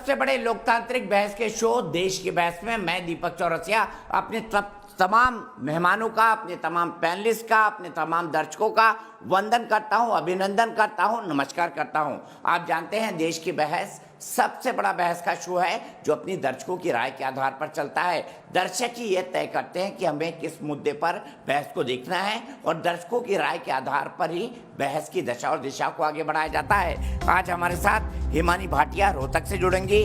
सबसे बड़े लोकतांत्रिक बहस के शो देश की बहस में मैं दीपक चौरसिया अपने तमाम मेहमानों का, अपने तमाम पैनलिस्ट का, अपने तमाम दर्शकों का वंदन करता हूं, अभिनंदन करता हूं, नमस्कार करता हूं। आप जानते हैं देश की बहस सबसे बड़ा बहस का शो है जो अपनी दर्शकों की राय के आधार पर चलता है। दर्शक ही ये तय करते हैं कि हमें किस मुद्दे पर बहस को देखना है और दर्शकों की राय के आधार पर ही बहस की दशा और दिशा को आगे बढ़ाया जाता है। आज हमारे साथ हिमानी भाटिया रोहतक से जुड़ेंगी,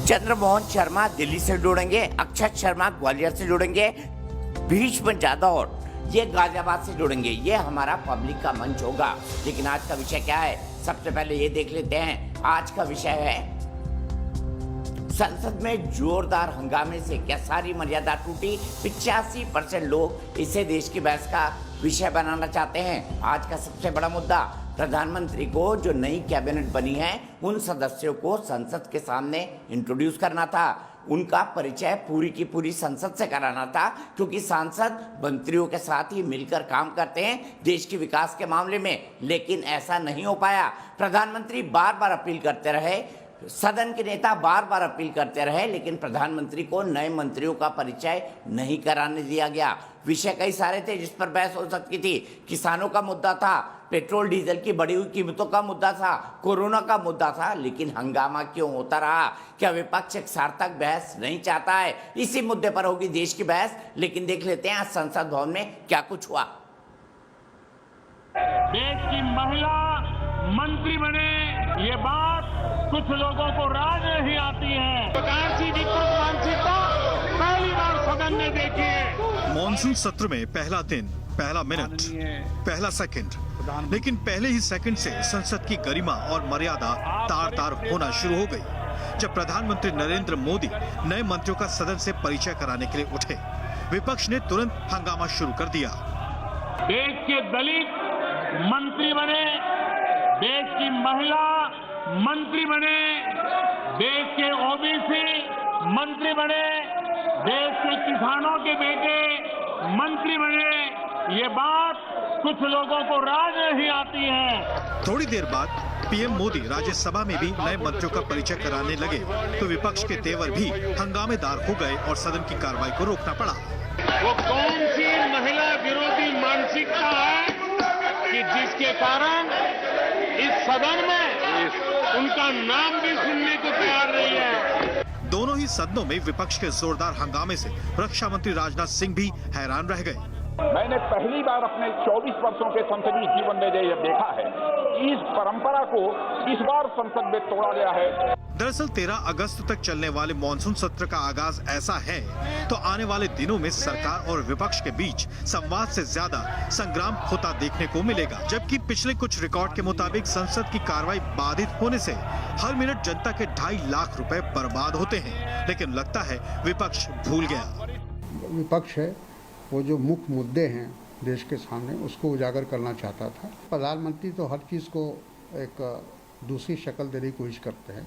चंद्रमोहन शर्मा दिल्ली से जुड़ेंगे, अक्षत शर्मा ग्वालियर से जुड़ेंगे, भीष्म जादव ये गाजियाबाद से जुड़ेंगे। ये हमारा पब्लिक का मंच होगा। लेकिन आज का विषय क्या है, सबसे पहले ये देख लेते हैं। आज का विषय है संसद में जोरदार हंगामे से क्या सारी मर्यादा टूटी। 85% लोग इसे देश की बहस का विषय बनाना चाहते हैं। आज का सबसे बड़ा मुद्दा प्रधानमंत्री को जो नई कैबिनेट बनी है उन सदस्यों को संसद के सामने इंट्रोड्यूस करना था, उनका परिचय पूरी की पूरी संसद से कराना था, क्योंकि सांसद मंत्रियों के साथ ही मिलकर काम करते हैं देश के विकास के मामले में। लेकिन ऐसा नहीं हो पाया। प्रधानमंत्री बार बार अपील करते रहे, सदन के नेता बार बार अपील करते रहे, लेकिन प्रधानमंत्री को नए मंत्रियों का परिचय नहीं कराने दिया गया। विषय कई सारे थे जिस पर बहस हो सकती थी। किसानों का मुद्दा था, पेट्रोल डीजल की बढ़ी हुई कीमतों का मुद्दा था, कोरोना का मुद्दा था। लेकिन हंगामा क्यों होता रहा? क्या विपक्ष एक सार्थक बहस नहीं चाहता है? इसी मुद्दे पर होगी देश की बहस। लेकिन देख लेते हैं आज संसद भवन में क्या कुछ हुआ। देश की महिला मंत्री बने, ये बात कुछ लोगों को राज नहीं आती है। प्रकार की विकृत मानसिकता पहली बार सदन में देखी है। मॉनसून सत्र में पहला दिन, पहला मिनट, पहला सेकंड, लेकिन पहले ही सेकंड से संसद की गरिमा और मर्यादा तार-तार होना शुरू हो गई जब प्रधानमंत्री नरेंद्र मोदी नए मंत्रियों का सदन से परिचय कराने के लिए उठे। विपक्ष ने तुरंत हंगामा शुरू कर दिया। देश के दलित मंत्री बने, देश की महिला मंत्री बने, देश के ओबीसी मंत्री बने, देश के किसानों के बेटे मंत्री बने, ये बात कुछ लोगों को राज नहीं आती है। थोड़ी देर बाद पीएम मोदी राज्यसभा में भी नए मंत्रियों का परिचय कराने लगे तो विपक्ष के तेवर भी हंगामेदार हो गए और सदन की कार्रवाई को रोकना पड़ा। वो कौन सी महिला विरोधी मानसिकता है कि जिसके कारण इस सदन में उनका नाम भी सुनने को तैयार नहीं है। दोनों ही सदनों में विपक्ष के जोरदार हंगामे से रक्षा मंत्री राजनाथ सिंह भी हैरान रह गए। मैंने पहली बार अपने 24 वर्षों के संसदीय जीवन में ये देखा है, इस परंपरा को इस बार संसद में तोड़ा गया है। दरअसल 13 अगस्त तक चलने वाले मॉनसून सत्र का आगाज ऐसा है तो आने वाले दिनों में सरकार और विपक्ष के बीच संवाद से ज्यादा संग्राम होता देखने को मिलेगा। जबकि पिछले कुछ रिकॉर्ड के मुताबिक संसद की कार्रवाई बाधित होने से हर मिनट जनता के 2.5 लाख रुपए बर्बाद होते हैं। लेकिन लगता है विपक्ष भूल गया। विपक्ष है वो जो मुख्य मुद्दे हैं देश के सामने उसको उजागर करना चाहता था। प्रधानमंत्री तो हर चीज को एक दूसरी शक्ल देने की कोशिश करते हैं।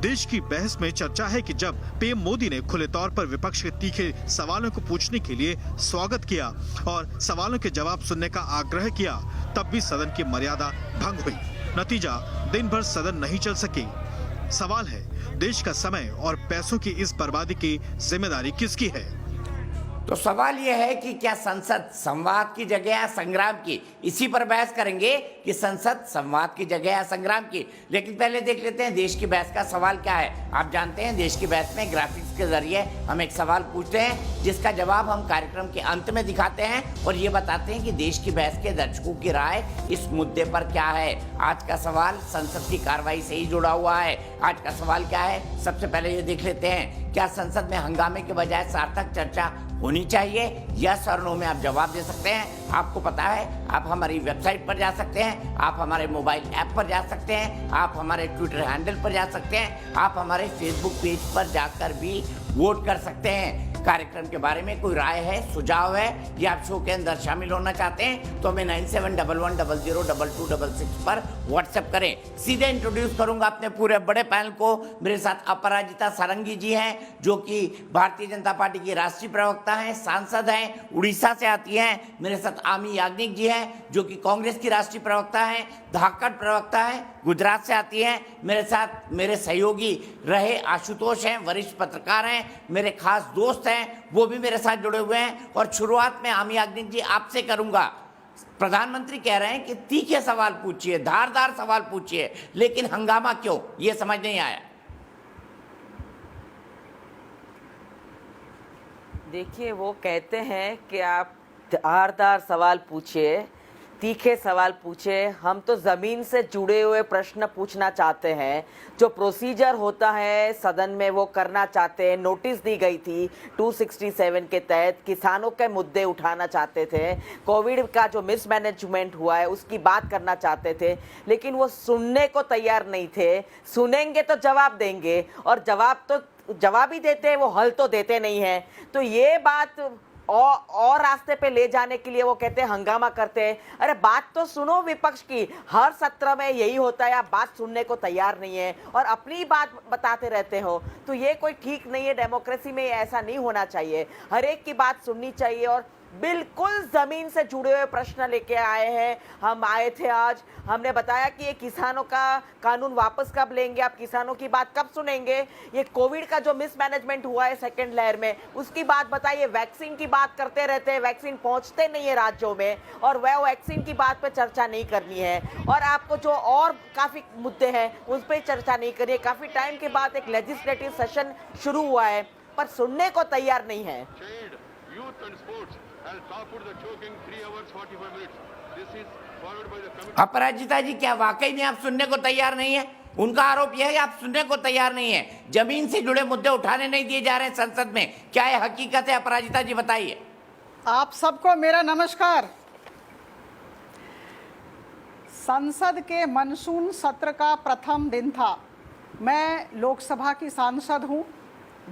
देश की बहस में चर्चा है कि जब पीएम मोदी ने खुले तौर पर विपक्ष के तीखे सवालों को पूछने के लिए स्वागत किया और सवालों के जवाब सुनने का आग्रह किया, तब भी सदन की मर्यादा भंग हुई। नतीजा, दिन भर सदन नहीं चल सकी। सवाल है, देश का समय और पैसों की इस बर्बादी की जिम्मेदारी किसकी है? तो सवाल यह है कि क्या संसद संवाद की जगह है संग्राम की? इसी पर बहस करेंगे कि संसद संवाद की जगह है संग्राम की। लेकिन पहले देख लेते हैं देश की बहस का सवाल क्या है। आप जानते हैं देश की बहस में ग्राफिक्स के जरिए हम एक सवाल पूछते हैं जिसका जवाब हम कार्यक्रम के अंत में दिखाते हैं और ये बताते हैं कि देश की बहस के दर्शकों की राय इस मुद्दे पर क्या है। आज का सवाल संसद की कार्रवाई से ही जुड़ा हुआ है। आज का सवाल क्या है, सबसे पहले ये देख लेते हैं। क्या संसद में हंगामे के बजाय सार्थक चर्चा होनी चाहिए? यस और नो में आप जवाब दे सकते हैं। आपको पता है, आप हमारी वेबसाइट पर जा सकते हैं, आप हमारे मोबाइल ऐप पर जा सकते हैं, आप हमारे ट्विटर हैंडल पर जा सकते हैं, आप हमारे फेसबुक पेज पर जाकर भी वोट कर सकते हैं। कार्यक्रम के बारे में कोई राय है, सुझाव है या आप शो के अंदर शामिल होना चाहते हैं तो हमें 9711002266 पर व्हाट्सएप करें। सीधे इंट्रोड्यूस करूंगा अपने पूरे बड़े पैनल को। मेरे साथ अपराजिता सारंगी जी हैं जो कि भारतीय जनता पार्टी की राष्ट्रीय प्रवक्ता हैं, सांसद हैं, उड़ीसा से आती हैं। मेरे साथ आमी याग्निक जी हैं जो कि कांग्रेस की राष्ट्रीय प्रवक्ता हैं, धाकड़ प्रवक्ता हैं, गुजरात से आती हैं। मेरे साथ मेरे सहयोगी रहे आशुतोष हैं, वरिष्ठ पत्रकार हैं, मेरे खास दोस्त हैं, वो भी मेरे साथ जुड़े हुए हैं। और शुरुआत में आमी याग्निक जी आपसे करूंगा। प्रधानमंत्री कह रहे हैं कि तीखे सवाल पूछिए, धारदार सवाल पूछिए, लेकिन हंगामा क्यों, ये समझ नहीं आया। देखिए, वो कहते हैं कि आप धारदार सवाल पूछिए, तीखे सवाल पूछे। हम तो ज़मीन से जुड़े हुए प्रश्न पूछना चाहते हैं। जो प्रोसीजर होता है सदन में वो करना चाहते हैं। नोटिस दी गई थी 267 के तहत, किसानों के मुद्दे उठाना चाहते थे, कोविड का जो मिसमैनेजमेंट हुआ है उसकी बात करना चाहते थे, लेकिन वो सुनने को तैयार नहीं थे। सुनेंगे तो जवाब देंगे, और जवाब ही देते हैं, वो हल तो देते नहीं हैं। तो ये बात और रास्ते पे ले जाने के लिए वो कहते हैं हंगामा करते हैं। अरे बात तो सुनो विपक्ष की, हर सत्र में यही होता है, आप बात सुनने को तैयार नहीं है और अपनी बात बताते रहते हो, तो ये कोई ठीक नहीं है। डेमोक्रेसी में ऐसा नहीं होना चाहिए, हर एक की बात सुननी चाहिए। और बिल्कुल जमीन से जुड़े हुए प्रश्न लेके आए हैं। हम आए थे आज, हमने बताया कि ये किसानों का कानून वापस कब लेंगे, आप किसानों की बात कब सुनेंगे, ये कोविड का जो मिसमैनेजमेंट हुआ है सेकेंड लहर में उसकी बात बताइए। वैक्सीन की बात करते रहते हैं, वैक्सीन पहुंचते नहीं है राज्यों में, और वह वैक्सीन की बात पे चर्चा नहीं करनी है। और आपको जो और काफी मुद्दे हैं उस पर चर्चा नहीं करनी है। काफी टाइम के बाद एक लेजिस्लेटिव सेशन शुरू हुआ है, पर सुनने को तैयार नहीं है। अपराजिता जी, क्या वाकई में आप सुनने को तैयार नहीं है? उनका आरोप यह है कि आप सुनने को तैयार नहीं है, जमीन से जुड़े मुद्दे उठाने नहीं दिए जा रहे हैं संसद में। क्या है हकीकत है? अपराजिता जी बताइए। आप सबको मेरा नमस्कार। संसद के मानसून सत्र का प्रथम दिन था। मैं लोकसभा की सांसद हूं।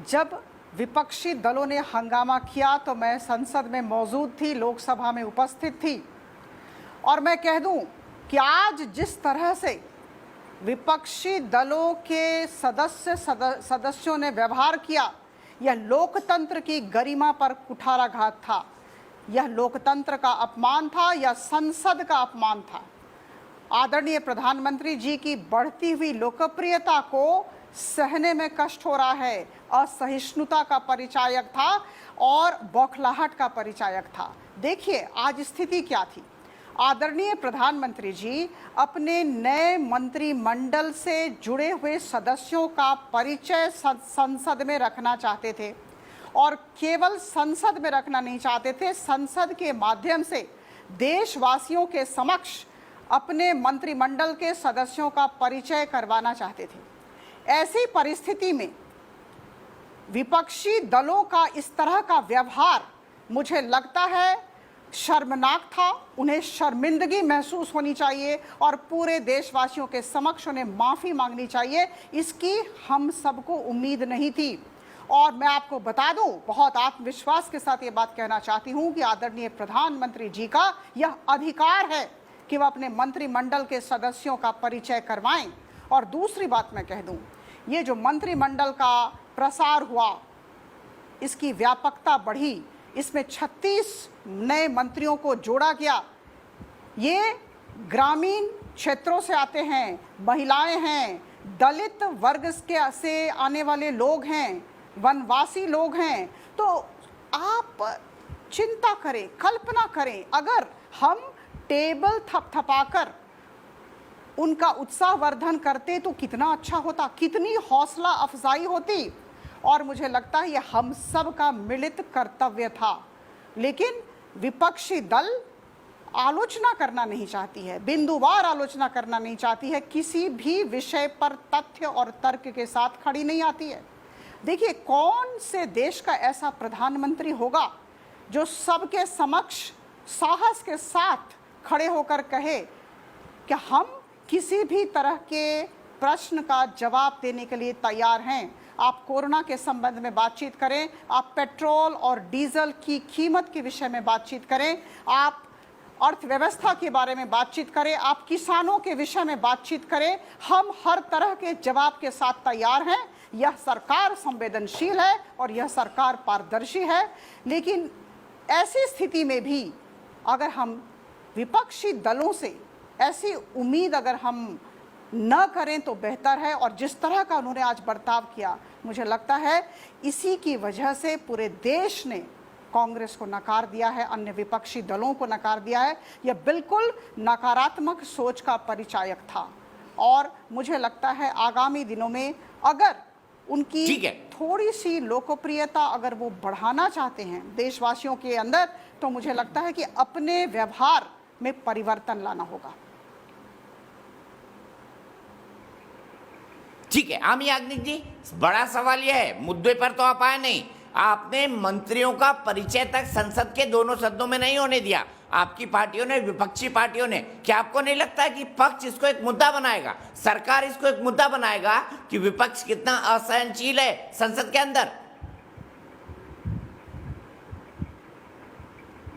जब विपक्षी दलों ने हंगामा किया तो मैं संसद में मौजूद थी, लोकसभा में उपस्थित थी। और मैं कह दूं कि आज जिस तरह से विपक्षी दलों के सदस्यों ने व्यवहार किया, यह लोकतंत्र की गरिमा पर कुठाराघात था। यह लोकतंत्र का अपमान था, यह संसद का अपमान था। आदरणीय प्रधानमंत्री जी की बढ़ती हुई लोकप्रियता को सहने में कष्ट हो रहा है, असहिष्णुता का परिचायक था और बौखलाहट का परिचायक था। देखिए आज स्थिति क्या थी। आदरणीय प्रधानमंत्री जी अपने नए मंत्रिमंडल से जुड़े हुए सदस्यों का परिचय संसद में रखना चाहते थे, और केवल संसद में रखना नहीं चाहते थे, संसद के माध्यम से देशवासियों के समक्ष अपने मंत्रिमंडल के सदस्यों का परिचय करवाना चाहते थे। ऐसी परिस्थिति में विपक्षी दलों का इस तरह का व्यवहार मुझे लगता है शर्मनाक था। उन्हें शर्मिंदगी महसूस होनी चाहिए और पूरे देशवासियों के समक्ष उन्हें माफ़ी मांगनी चाहिए। इसकी हम सबको उम्मीद नहीं थी। और मैं आपको बता दूं, बहुत आत्मविश्वास के साथ ये बात कहना चाहती हूं कि आदरणीय प्रधानमंत्री जी का यह अधिकार है कि वह अपने मंत्रिमंडल के सदस्यों का परिचय करवाएं। और दूसरी बात मैं कह दूं, ये जो मंत्रिमंडल का प्रसार हुआ, इसकी व्यापकता बढ़ी, इसमें 36 नए मंत्रियों को जोड़ा गया। ये ग्रामीण क्षेत्रों से आते हैं, महिलाएं हैं, दलित वर्ग से आने वाले लोग हैं, वनवासी लोग हैं। तो आप चिंता करें, कल्पना करें, अगर हम टेबल थपथपाकर उनका उत्साहवर्धन करते तो कितना अच्छा होता, कितनी हौसला अफजाई होती। और मुझे लगता है यह हम सब का मिलित कर्तव्य था। लेकिन विपक्षी दल आलोचना करना नहीं चाहती है, बिंदुवार आलोचना करना नहीं चाहती है, किसी भी विषय पर तथ्य और तर्क के साथ खड़ी नहीं आती है। देखिए, कौन से देश का ऐसा प्रधानमंत्री होगा जो सबके समक्ष साहस के साथ खड़े होकर कहे कि हम किसी भी तरह के प्रश्न का जवाब देने के लिए तैयार हैं। आप कोरोना के संबंध में बातचीत करें, आप पेट्रोल और डीजल की कीमत के विषय में बातचीत करें, आप अर्थव्यवस्था के बारे में बातचीत करें, आप किसानों के विषय में बातचीत करें। हम हर तरह के जवाब के साथ तैयार हैं। यह सरकार संवेदनशील है और यह सरकार पारदर्शी है, लेकिन ऐसी स्थिति में भी अगर हम विपक्षी दलों से ऐसी उम्मीद अगर हम न करें तो बेहतर है। और जिस तरह का उन्होंने आज बर्ताव किया, मुझे लगता है इसी की वजह से पूरे देश ने कांग्रेस को नकार दिया है, अन्य विपक्षी दलों को नकार दिया है। यह बिल्कुल नकारात्मक सोच का परिचायक था और मुझे लगता है आगामी दिनों में अगर उनकी थोड़ी सी लोकप्रियता अगर वो बढ़ाना चाहते हैं देशवासियों के अंदर, तो मुझे लगता है कि अपने व्यवहार में परिवर्तन लाना होगा। ठीक है, आमी याग्निक जी, बड़ा सवाल यह है, मुद्दे पर तो आप आए नहीं। आपने मंत्रियों का परिचय तक संसद के दोनों सदनों में नहीं होने दिया, आपकी पार्टियों ने, विपक्षी पार्टियों ने। क्या आपको नहीं लगता है कि पक्ष इसको एक मुद्दा बनाएगा, सरकार इसको एक मुद्दा बनाएगा कि विपक्ष कितना असहनशील है संसद के अंदर?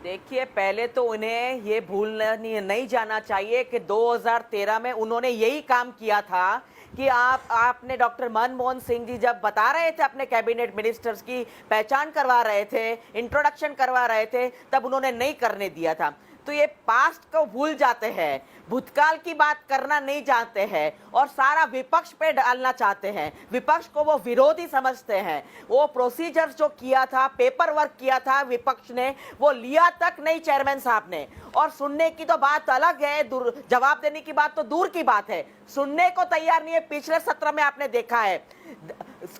देखिए, पहले तो उन्हें ये भूलना नहीं जाना चाहिए कि 2013 में उन्होंने यही काम किया था कि आपने डॉक्टर मनमोहन सिंह जी जब बता रहे थे अपने कैबिनेट मिनिस्टर्स की पहचान करवा रहे थे, इंट्रोडक्शन करवा रहे थे, तब उन्होंने नहीं करने दिया था। तो ये पास्ट को भूल जाते हैं, भूतकाल की बात करना नहीं चाहते हैं और सारा विपक्ष पे डालना चाहते हैं। विपक्ष को वो विरोधी समझते हैं। वो प्रोसीजर जो किया था, पेपर वर्क किया था विपक्ष ने, वो लिया तक नहीं चेयरमैन साहब ने। और सुनने की तो बात अलग है, जवाब देने की बात तो दूर की बात है, सुनने को तैयार नहीं है। पिछले सत्र में आपने देखा है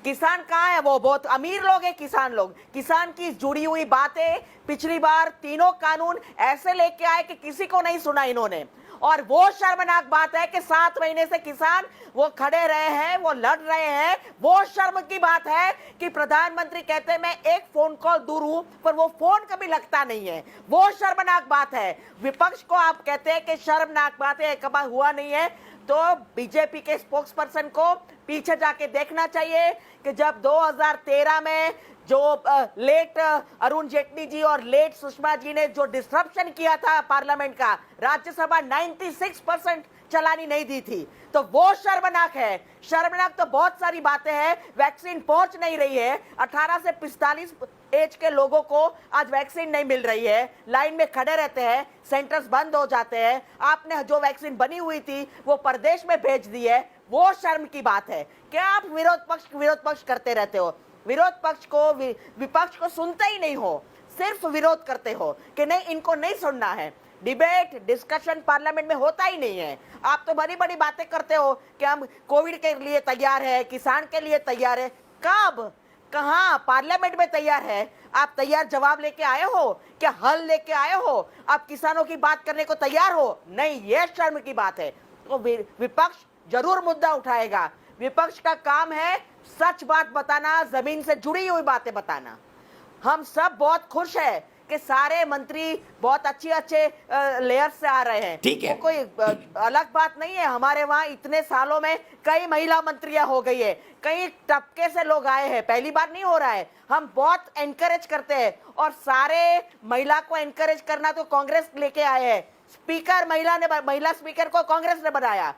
किसान कहाँ है, वो बहुत अमीर लोग हैं किसान लोग, किसान की जुड़ी हुई बातें पिछली बार तीनों कानून ऐसे लेके आए कि किसी को नहीं सुना इन्होंने। और वो शर्मनाक बात है कि 7 महीने से किसान वो खड़े रहे हैं, वो लड़ रहे हैं। वो शर्म की बात है कि प्रधानमंत्री कहते हैं मैं एक फोन कॉल दूर हूं, पर वो फोन कभी लगता नहीं है। वो शर्मनाक बात है। विपक्ष को आप कहते हैं कि शर्मनाक बात है, कभी हुआ नहीं है, तो बीजेपी के स्पोक्स पर्सन को पीछे जाके देखना चाहिए कि जब 2013 में जो लेट अरुण जेटली जी और लेट सुषमा जी ने जो डिस्ट्रप्शन किया था पार्लियामेंट का, राज्यसभा 96% चलानी नहीं दी थी, तो वो शर्मनाक है। शर्मनाक तो बहुत सारी बातें हैं। वैक्सीन पहुंच नहीं रही है, 18 से 45 एज के लोगों को आज वैक्सीन नहीं मिल रही है, लाइन में खड़े रहते हैं, सेंटर्स बंद हो जाते हैं। आपने जो वैक्सीन बनी हुई थी वो प्रदेश में भेज दी है, वो शर्म की बात है। क्या आप विरोध पक्ष करते रहते हो? विरोध पक्ष को, विपक्ष को सुनते ही नहीं हो, सिर्फ विरोध करते हो कि नहीं इनको नहीं सुनना है। डिबेट, डिस्कशन पार्लियामेंट में होता ही नहीं है। आप तो बड़ी बड़ी बातें करते हो कि हम कोविड के लिए तैयार है, किसान के लिए तैयार है। कब, कहां? पार्लियामेंट में तैयार है? आप तैयार जवाब लेके आए हो? क्या हल लेके आए हो? आप किसानों की बात करने को तैयार हो? नहीं, ये शर्म की बात है। तो विपक्ष जरूर मुद्दा उठाएगा। विपक्ष का काम है सच बात बताना, जमीन से जुड़ी हुई बातें बताना। हम सब बहुत खुश है कि सारे मंत्री बहुत अच्छे लेयर से आ रहे हैं। ठीक है, वो कोई अलग बात नहीं है। हमारे वहाँ इतने सालों में कई महिला मंत्रियां हो गई है, कई तबके से लोग आए हैं, पहली बार नहीं हो रहा है। हम बहुत एनकरेज करते हैं और सारे महिला को एनकरेज करना तो कांग्रेस लेके आए हैं। स्पीकर महिला स्पीकर को कांग्रेस ने बनाया,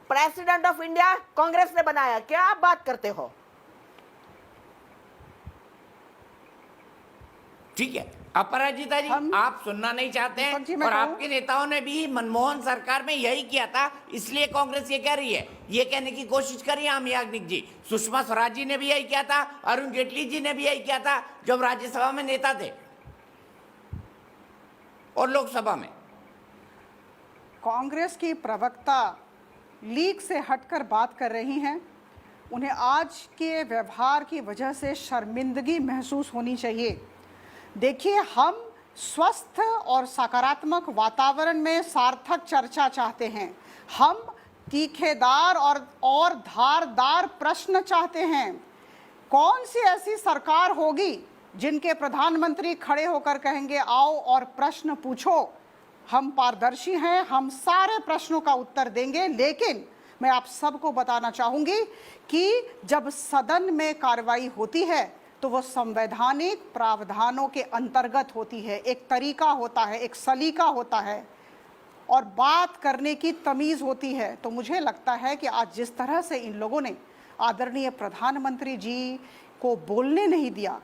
प्रेसिडेंट ऑफ इंडिया कांग्रेस ने बनाया। क्या आप बात करते हो? ठीक है, अपराजिता जी, आप सुनना नहीं चाहते हैं और आपके नेताओं ने भी मनमोहन सरकार में यही किया था, इसलिए कांग्रेस ये कह रही है, ये कहने की कोशिश करी है आमी याग्निक जी। सुषमा स्वराज जी ने भी यही किया था, अरुण जेटली जी ने भी यही किया था जब राज्यसभा में नेता थे और लोकसभा में। कांग्रेस की प्रवक्ता लीक से हटकर बात कर रही हैं। उन्हें आज के व्यवहार की वजह से शर्मिंदगी महसूस होनी चाहिए। देखिए, हम स्वस्थ और सकारात्मक वातावरण में सार्थक चर्चा चाहते हैं। हम तीखेदार और धारदार प्रश्न चाहते हैं। कौन सी ऐसी सरकार होगी जिनके प्रधानमंत्री खड़े होकर कहेंगे आओ और प्रश्न पूछो? हम पारदर्शी हैं, हम सारे प्रश्नों का उत्तर देंगे, लेकिन मैं आप सबको बताना चाहूंगी कि जब सदन में कार्रवाई होती है तो वो संवैधानिक प्रावधानों के अंतर्गत होती है, एक तरीका होता है, एक सलीका होता है और बात करने की तमीज़ होती है। तो मुझे लगता है कि आज जिस तरह से इन लोगों ने आदरणीय प्रधानमंत्री जी को बोलने नहीं दिया,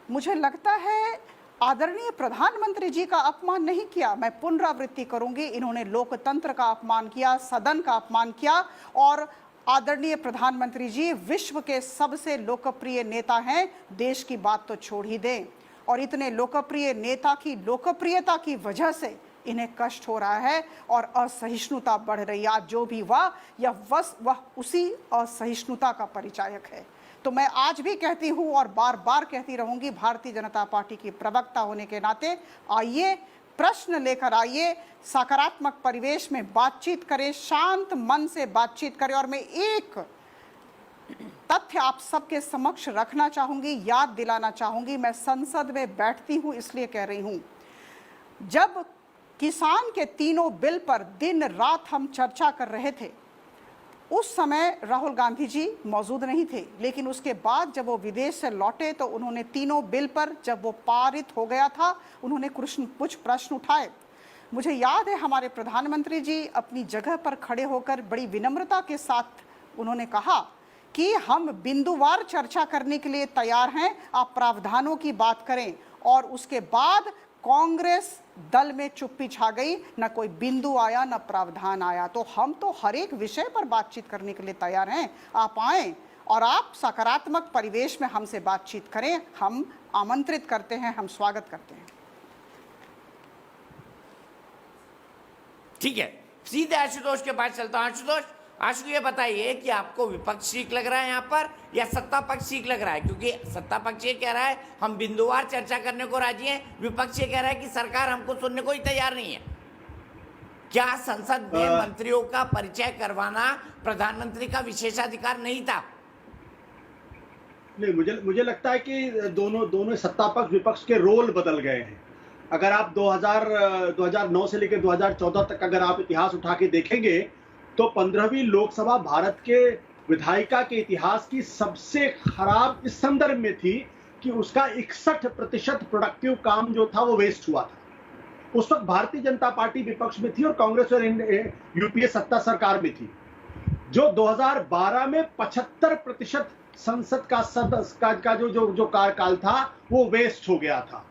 मुझे लगता है आदरणीय प्रधानमंत्री जी का अपमान नहीं किया, मैं पुनरावृत्ति करूंगी, इन्होंने लोकतंत्र का अपमान किया, सदन का अपमान किया। और आदरणीय प्रधानमंत्री जी विश्व के सबसे लोकप्रिय नेता हैं, देश की बात तो छोड़ ही दें। और इतने लोकप्रिय नेता की लोकप्रियता की वजह से इन्हें कष्ट हो रहा है और असहिष्णुता बढ़ रही है। आज जो भी हुआ वह उसी असहिष्णुता का परिचायक है। तो मैं आज भी कहती हूं और बार बार कहती रहूंगी, भारतीय जनता पार्टी की प्रवक्ता होने के नाते आइए, प्रश्न लेकर आइए, सकारात्मक परिवेश में बातचीत करें, शांत मन से बातचीत करें। और मैं एक तथ्य आप सबके समक्ष रखना चाहूंगी, याद दिलाना चाहूंगी, मैं संसद में बैठती हूं इसलिए कह रही हूं, जब किसान के तीनों बिल पर दिन रात हम चर्चा कर रहे थे, उस समय राहुल गांधी जी मौजूद नहीं थे, लेकिन उसके बाद जब वो विदेश से लौटे तो उन्होंने तीनों बिल पर, जब वो पारित हो गया था, उन्होंने कुछ प्रश्न उठाए। मुझे याद है हमारे प्रधानमंत्री जी अपनी जगह पर खड़े होकर बड़ी विनम्रता के साथ उन्होंने कहा कि हम बिंदुवार चर्चा करने के लिए तैयार हैं, आप प्रावधानों की बात करें। और उसके बाद कांग्रेस दल में चुप्पी छा गई, न कोई बिंदु आया न प्रावधान आया। तो हम तो हर एक विषय पर बातचीत करने के लिए तैयार हैं, आप आएं और आप सकारात्मक परिवेश में हमसे बातचीत करें, हम आमंत्रित करते हैं, हम स्वागत करते हैं। ठीक है, सीधे आशुतोष के पास चलता हूं। आशु ये बताइए कि आपको विपक्ष ठीक लग रहा है यहाँ पर या सत्ता पक्ष ठीक लग रहा है? क्योंकि सत्ता पक्ष ये कह रहा है हम बिंदुवार चर्चा करने को राजी हैं, विपक्ष ये कह रहा है कि सरकार हमको सुनने को ही तैयार नहीं है। क्या संसद में मंत्रियों का परिचय करवाना प्रधानमंत्री का विशेषाधिकार नहीं था? नहीं, मुझे लगता है कि दोनों सत्ता पक्ष विपक्ष के रोल बदल गए हैं। अगर आप 2009 से लेकर 2014 तक अगर आप इतिहास उठा के देखेंगे तो 15वीं लोकसभा भारत के विधायिका के इतिहास की सबसे खराब इस संदर्भ में थी कि उसका 61% प्रोडक्टिव काम जो था वो वेस्ट हुआ था। उस वक्त भारतीय जनता पार्टी विपक्ष में थी और कांग्रेस और यूपीए सत्ता सरकार में थी। जो 2012 में 75% संसद का जो कार्यकाल था वो वेस्ट हो गया था।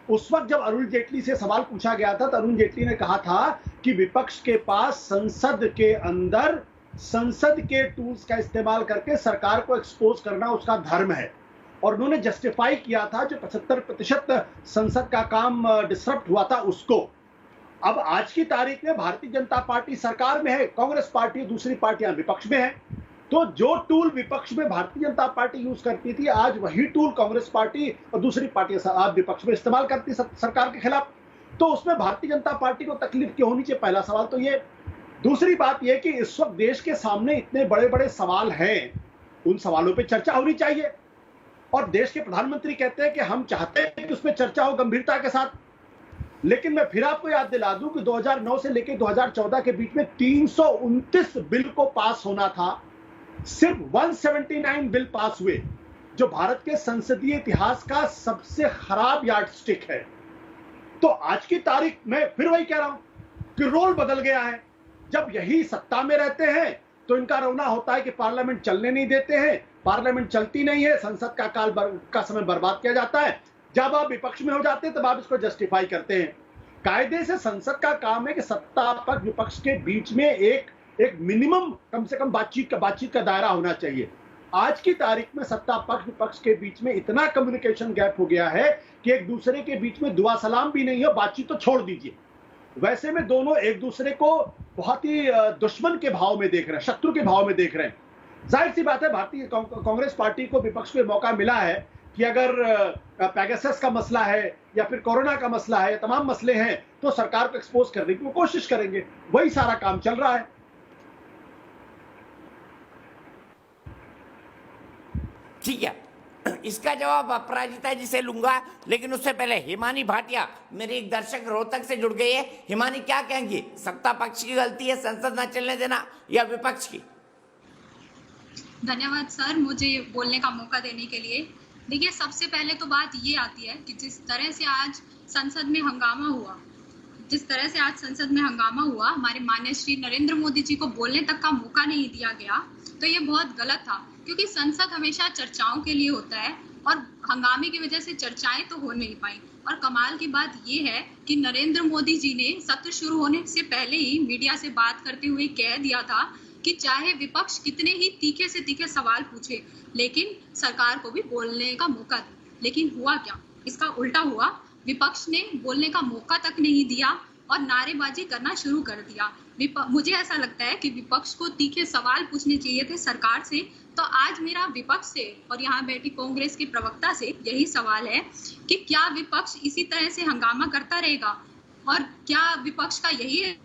उस वक्त जब अरुण जेटली से सवाल पूछा गया था तो अरुण जेटली ने कहा था कि विपक्ष के पास संसद के अंदर संसद के टूल्स का इस्तेमाल करके सरकार को एक्सपोज करना उसका धर्म है। और उन्होंने जस्टिफाई किया था जो 75% संसद का काम डिसरप्ट हुआ था उसको। अब आज की तारीख में भारतीय जनता पार्टी सरकार में है, कांग्रेस पार्टी दूसरी पार्टियां विपक्ष में है। तो जो टूल विपक्ष में भारतीय जनता पार्टी यूज करती थी, आज वही टूल कांग्रेस पार्टी और दूसरी पार्टियां आज विपक्ष में इस्तेमाल करती सरकार के खिलाफ। तो उसमें भारतीय जनता पार्टी को तकलीफ क्यों होनी चाहिए? पहला सवाल तो ये। दूसरी बात यह कि इस वक्त देश के सामने इतने बड़े बड़े सवाल हैं, उन सवालों पर चर्चा होनी चाहिए। और देश के प्रधानमंत्री कहते हैं कि हम चाहते हैं कि उसमें चर्चा हो गंभीरता के साथ। लेकिन मैं फिर आपको याद दिला दूं कि 2009 से लेकर 2014 के बीच में 329 बिल को पास होना था, सिर्फ 179 बिल पास हुए, जो भारत के संसदीय इतिहास का सबसे खराब यार्डस्टिक है। तो आज की तारीख में फिर वही कह रहा हूं कि रोल बदल गया है। जब यही सत्ता में रहते हैं तो इनका रोना होता है कि पार्लियामेंट चलने नहीं देते हैं, पार्लियामेंट चलती नहीं है, संसद का समय बर्बाद किया जाता है। जब आप विपक्ष में हो जाते हैं तब आप इसको जस्टिफाई करते हैं। कायदे से संसद का काम है कि सत्ता पक्ष विपक्ष के बीच में एक मिनिमम कम से कम बातचीत का दायरा होना चाहिए। आज की तारीख में सत्ता पक्ष विपक्ष के बीच में इतना कम्युनिकेशन गैप हो गया है कि एक दूसरे के बीच में दुआ सलाम भी नहीं है, बातचीत तो छोड़ दीजिए। वैसे में दोनों एक दूसरे को बहुत ही दुश्मन के भाव में देख रहे हैं, शत्रु के भाव में देख रहे हैं। जाहिर सी बात है भारतीय कांग्रेस पार्टी को विपक्ष में मौका मिला है कि अगर पैगासस का मसला है या फिर कोरोना का मसला है, तमाम मसले हैं, तो सरकार को एक्सपोज करने की वो कोशिश करेंगे। वही सारा काम चल रहा है। ठीक है, इसका जवाब अपराजिता जी से लूंगा, लेकिन उससे पहले हिमानी भाटिया मेरे एक दर्शक रोहतक से जुड़ गई है। हिमानी, क्या कहेंगी, सत्ता पक्ष की गलती है संसद न चलने देना या विपक्ष की? धन्यवाद सर, मुझे बोलने का मौका देने के लिए। देखिए, सबसे पहले तो बात ये आती है कि जिस तरह से आज संसद में हंगामा हुआ, हमारे माननीय श्री नरेंद्र मोदी जी को बोलने तक का मौका नहीं दिया गया, तो ये बहुत गलत था, क्योंकि संसद हमेशा चर्चाओं के लिए होता है और हंगामे की वजह से चर्चाएं तो हो नहीं पाई। और कमाल की बात ये है कि नरेंद्र मोदी जी ने सत्र शुरू होने से पहले ही मीडिया से बात करते हुए कह दिया था कि चाहे विपक्ष कितने ही तीखे से तीखे सवाल पूछे, लेकिन सरकार को भी बोलने का मौका दे। लेकिन हुआ क्या? इसका उल्टा हुआ। विपक्ष ने बोलने का मौका तक नहीं दिया और नारेबाजी करना शुरू कर दिया। मुझे ऐसा लगता है कि विपक्ष को तीखे सवाल पूछने चाहिए थे सरकार से। तो आज मेरा विपक्ष से और यहाँ बैठी कांग्रेस के प्रवक्ता से यही सवाल है कि क्या विपक्ष इसी तरह से हंगामा करता रहेगा और क्या विपक्ष का यही है?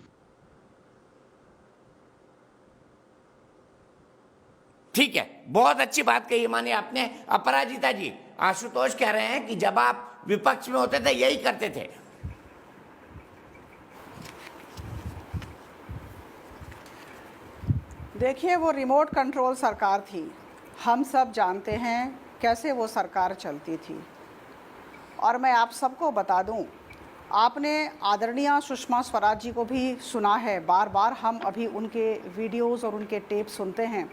ठीक है, बहुत अच्छी बात कही माने आपने। अपराजिता जी, आशुतोष कह रहे हैं कि जब आप विपक्ष में होते थे यही करते थे। देखिए, वो रिमोट कंट्रोल सरकार थी, हम सब जानते हैं कैसे वो सरकार चलती थी। और मैं आप सबको बता दूं, आपने आदरणीय सुषमा स्वराज जी को भी सुना है, बार बार हम अभी उनके वीडियोस और उनके टेप सुनते हैं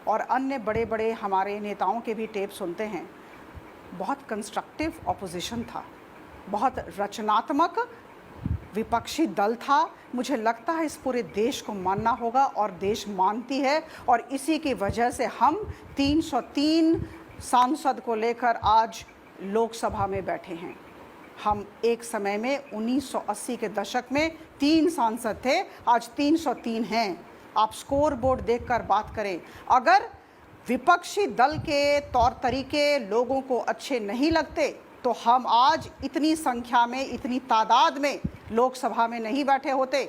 और अन्य बड़े बड़े हमारे नेताओं के भी टेप सुनते हैं। बहुत कंस्ट्रक्टिव ऑपोजिशन था, बहुत रचनात्मक विपक्षी दल था। मुझे लगता है इस पूरे देश को मानना होगा और देश मानती है, और इसी की वजह से हम 303 सांसद को लेकर आज लोकसभा में बैठे हैं। हम एक समय में 1980 के दशक में 3 सांसद थे, आज 303 हैं। आप स्कोर बोर्ड देखकर बात करें। अगर विपक्षी दल के तौर तरीके लोगों को अच्छे नहीं लगते तो हम आज इतनी संख्या में, इतनी तादाद में लोकसभा में नहीं बैठे होते।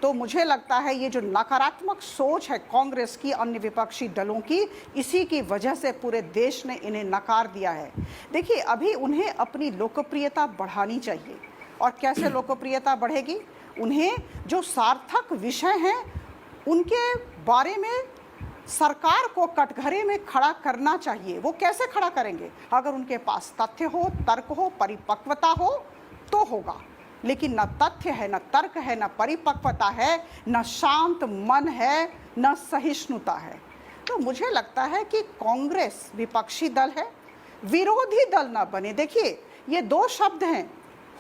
तो मुझे लगता है ये जो नकारात्मक सोच है कांग्रेस की, अन्य विपक्षी दलों की, इसी की वजह से पूरे देश ने इन्हें नकार दिया है। देखिए, अभी उन्हें अपनी लोकप्रियता बढ़ानी चाहिए। और कैसे लोकप्रियता बढ़ेगी? उन्हें जो सार्थक विषय हैं उनके बारे में सरकार को कटघरे में खड़ा करना चाहिए। वो कैसे खड़ा करेंगे? अगर उनके पास तथ्य हो, तर्क हो, परिपक्वता हो तो होगा। लेकिन न तथ्य है, न तर्क है, न परिपक्वता है, न शांत मन है, न सहिष्णुता है। तो मुझे लगता है कि कांग्रेस विपक्षी दल है, विरोधी दल ना बने। देखिए, ये 2 शब्द हैं,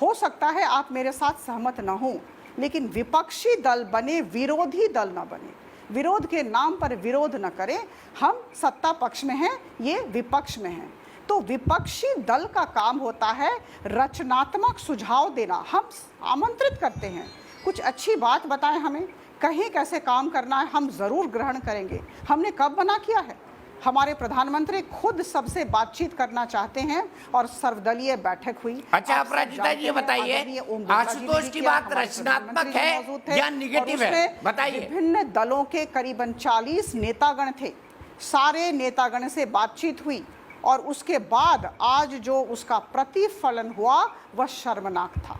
हो सकता है आप मेरे साथ सहमत ना हो, लेकिन विपक्षी दल बने, विरोधी दल ना बने। विरोध के नाम पर विरोध न करें। हम सत्ता पक्ष में हैं, ये विपक्ष में हैं। तो विपक्षी दल का काम होता है रचनात्मक सुझाव देना। हम आमंत्रित करते हैं, कुछ अच्छी बात बताएं हमें, कहीं कैसे काम करना है, हम ज़रूर ग्रहण करेंगे। हमने कब मना किया है? हमारे प्रधानमंत्री खुद सबसे बातचीत करना चाहते हैं और सर्वदलीय बैठक हुई। अच्छा, अपराजिता जी, ये बताइए, आशुतोष की बात रचनात्मक है या निगेटिव है? बताइए। विभिन्न दलों के करीबन 40 नेतागण थे, सारे नेतागण से बातचीत हुई और उसके बाद आज जो उसका प्रतिफलन हुआ वह शर्मनाक था।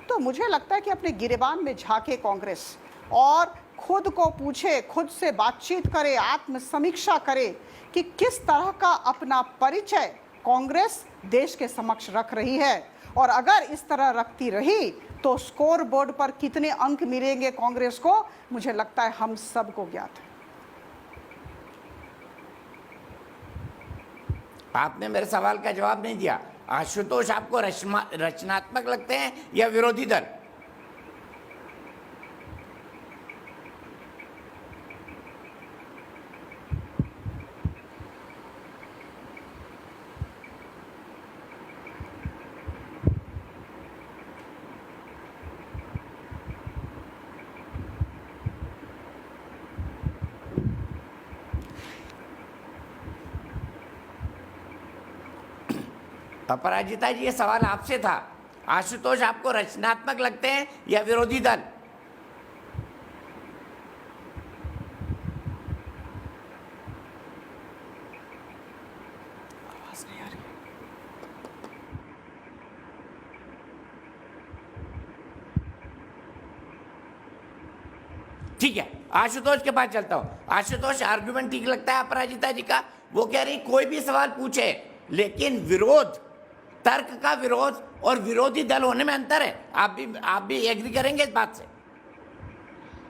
तो मुझे लगता है कि अपने गिरेबान में झांके कांग्रेस और खुद को पूछे, खुद से बातचीत करे, आत्म समीक्षा करे कि किस तरह का अपना परिचय कांग्रेस देश के समक्ष रख रही है। और अगर इस तरह रखती रही तो स्कोर बोर्ड पर कितने अंक मिलेंगे कांग्रेस को, मुझे लगता है हम सबको ज्ञात है। आपने मेरे सवाल का जवाब नहीं दिया। आशुतोष, आपको रचनात्मक लगते हैं या विरोधी दल? अपराजिता जी, ये सवाल आपसे था। आशुतोष, आपको रचनात्मक लगते हैं या विरोधी दल? आवाज नहीं आ रही। ठीक है, आशुतोष के पास चलता हूं। आशुतोष, आर्गुमेंट ठीक लगता है अपराजिता जी का? वो कह रही कोई भी सवाल पूछे, लेकिन विरोध, तर्क का विरोध और विरोधी दल होने में अंतर है। आप भी एग्री करेंगे इस बात से?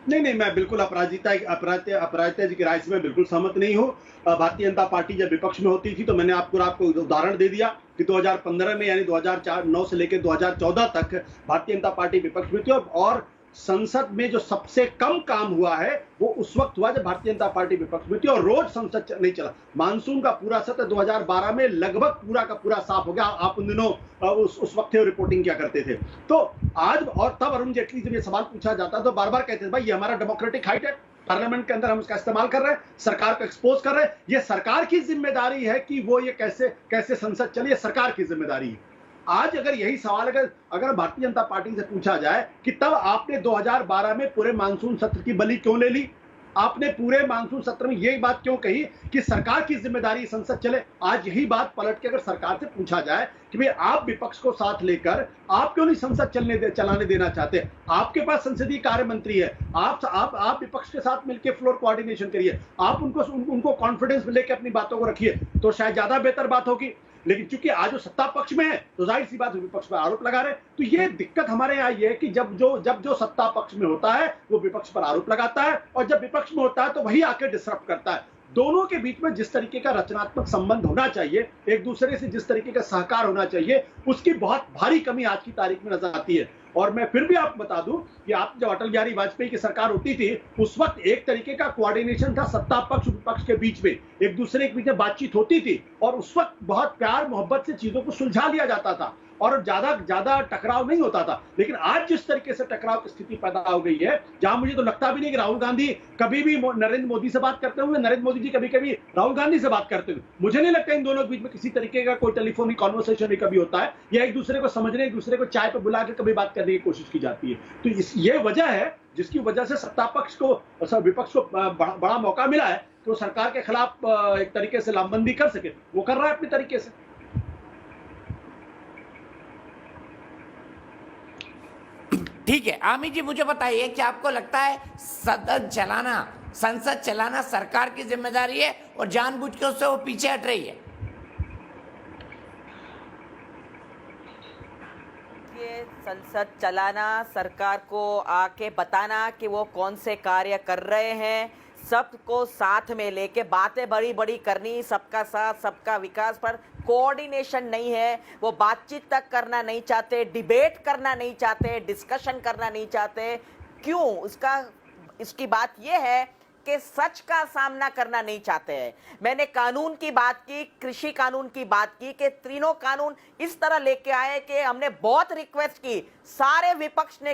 नहीं, मैं बिल्कुल अपराजिता जी की राय से मैं बिल्कुल सहमत नहीं हूं। भारतीय जनता पार्टी जब विपक्ष में होती थी तो मैंने आपको उदाहरण दे दिया कि 2015 में, यानी 2009 से लेकर 2014 तक भारतीय जनता पार्टी विपक्ष में थी, और संसद में जो सबसे कम काम हुआ है वो उस वक्त हुआ जब भारतीय जनता पार्टी विपक्ष में थी, और रोज संसद नहीं चला। मानसून का पूरा सत्र 2012 में लगभग पूरा का पूरा साफ हो गया। आप उन दिनों उस वक्त रिपोर्टिंग क्या करते थे। तो आज, और तब अरुण जेटली से ये सवाल पूछा जाता तो बार बार कहते थे भाई ये हमारा डेमोक्रेटिक हाइट है, पार्लियामेंट के अंदर हम उसका इस्तेमाल कर रहे हैं, सरकार को एक्सपोज कर रहे हैं। ये सरकार की जिम्मेदारी है कि वो ये कैसे संसद चले, ये सरकार की जिम्मेदारी है। आज अगर यही सवाल अगर भारतीय जनता पार्टी से पूछा जाए कि तब आपने 2012 में पूरे मानसून सत्र की बलि क्यों ले ली, आपने पूरे मानसून सत्र में यही बात क्यों कही कि सरकार की जिम्मेदारी संसद चले, आज यही बात पलट के अगर सरकार से पूछा जाए कि भाई आप विपक्ष को साथ लेकर आप क्यों नहीं संसद चलाने देना चाहते, आपके पास संसदीय कार्य मंत्री है, आप विपक्ष के साथ मिलकर फ्लोर कोऑर्डिनेशन करिए, आप उनको कॉन्फिडेंस में लेकर अपनी बातों को रखिए, तो शायद ज्यादा बेहतर बात होगी। लेकिन चूंकि आज वो सत्ता पक्ष में है तो जाहिर सी बात है विपक्ष पर आरोप लगा रहे हैं। तो ये दिक्कत हमारे यहाँ ये है कि जब जो सत्ता पक्ष में होता है वो विपक्ष पर आरोप लगाता है, और जब विपक्ष में होता है तो वही आके डिसरप्ट करता है। दोनों के बीच में जिस तरीके का रचनात्मक संबंध होना चाहिए, एक दूसरे से जिस तरीके का सहकार होना चाहिए, उसकी बहुत भारी कमी आज की तारीख में नजर आती है। और मैं फिर भी आपको बता दूं कि आप जब अटल बिहारी वाजपेयी की सरकार होती थी उस वक्त एक तरीके का कोऑर्डिनेशन था सत्ता पक्ष विपक्ष के बीच में, एक दूसरे के बीच में बातचीत होती थी, और उस वक्त बहुत प्यार मोहब्बत से चीजों को सुलझा लिया जाता था और ज्यादा टकराव नहीं होता था। लेकिन आज जिस तरीके से टकराव की स्थिति पैदा हो गई है, जहां मुझे तो लगता भी नहीं कि राहुल गांधी कभी भी नरेंद्र मोदी से बात करते हुए, नरेंद्र मोदी जी कभी कभी राहुल गांधी से बात करते हुए, मुझे नहीं लगता इन दोनों के बीच में किसी तरीके का कोई टेलीफोनिक कॉन्वर्सेशन भी कभी होता है, या एक दूसरे को समझने, एक दूसरे को चाय पे बुला के कभी बात करने की कोशिश की जाती है। तो ये वजह है जिसकी वजह से सत्ता पक्ष को, विपक्ष को बड़ा मौका मिला है कि वो सरकार के खिलाफ एक तरीके से लामबंदी कर सके। वो कर रहा है अपने तरीके से। ठीक है, आमिर जी मुझे बताइए कि आपको लगता है संसद चलाना सरकार की जिम्मेदारी है और जानबूझ के उससे वो पीछे हट रही है? ये संसद चलाना, सरकार को आके बताना कि वो कौन से कार्य कर रहे हैं, सबको साथ में लेके बातें बड़ी बड़ी करनी, सबका साथ सबका विकास, पर कोऑर्डिनेशन नहीं है। वो बातचीत तक करना नहीं चाहते, डिबेट करना नहीं चाहते, डिस्कशन करना नहीं चाहते। क्यों? इसकी बात ये है कि सच का सामना करना नहीं चाहते हैं। मैंने कानून की बात की, कृषि कानून की बात की कि तीनों कानून इस तरह लेके आए कि हमने बहुत रिक्वेस्ट की, सारे विपक्षों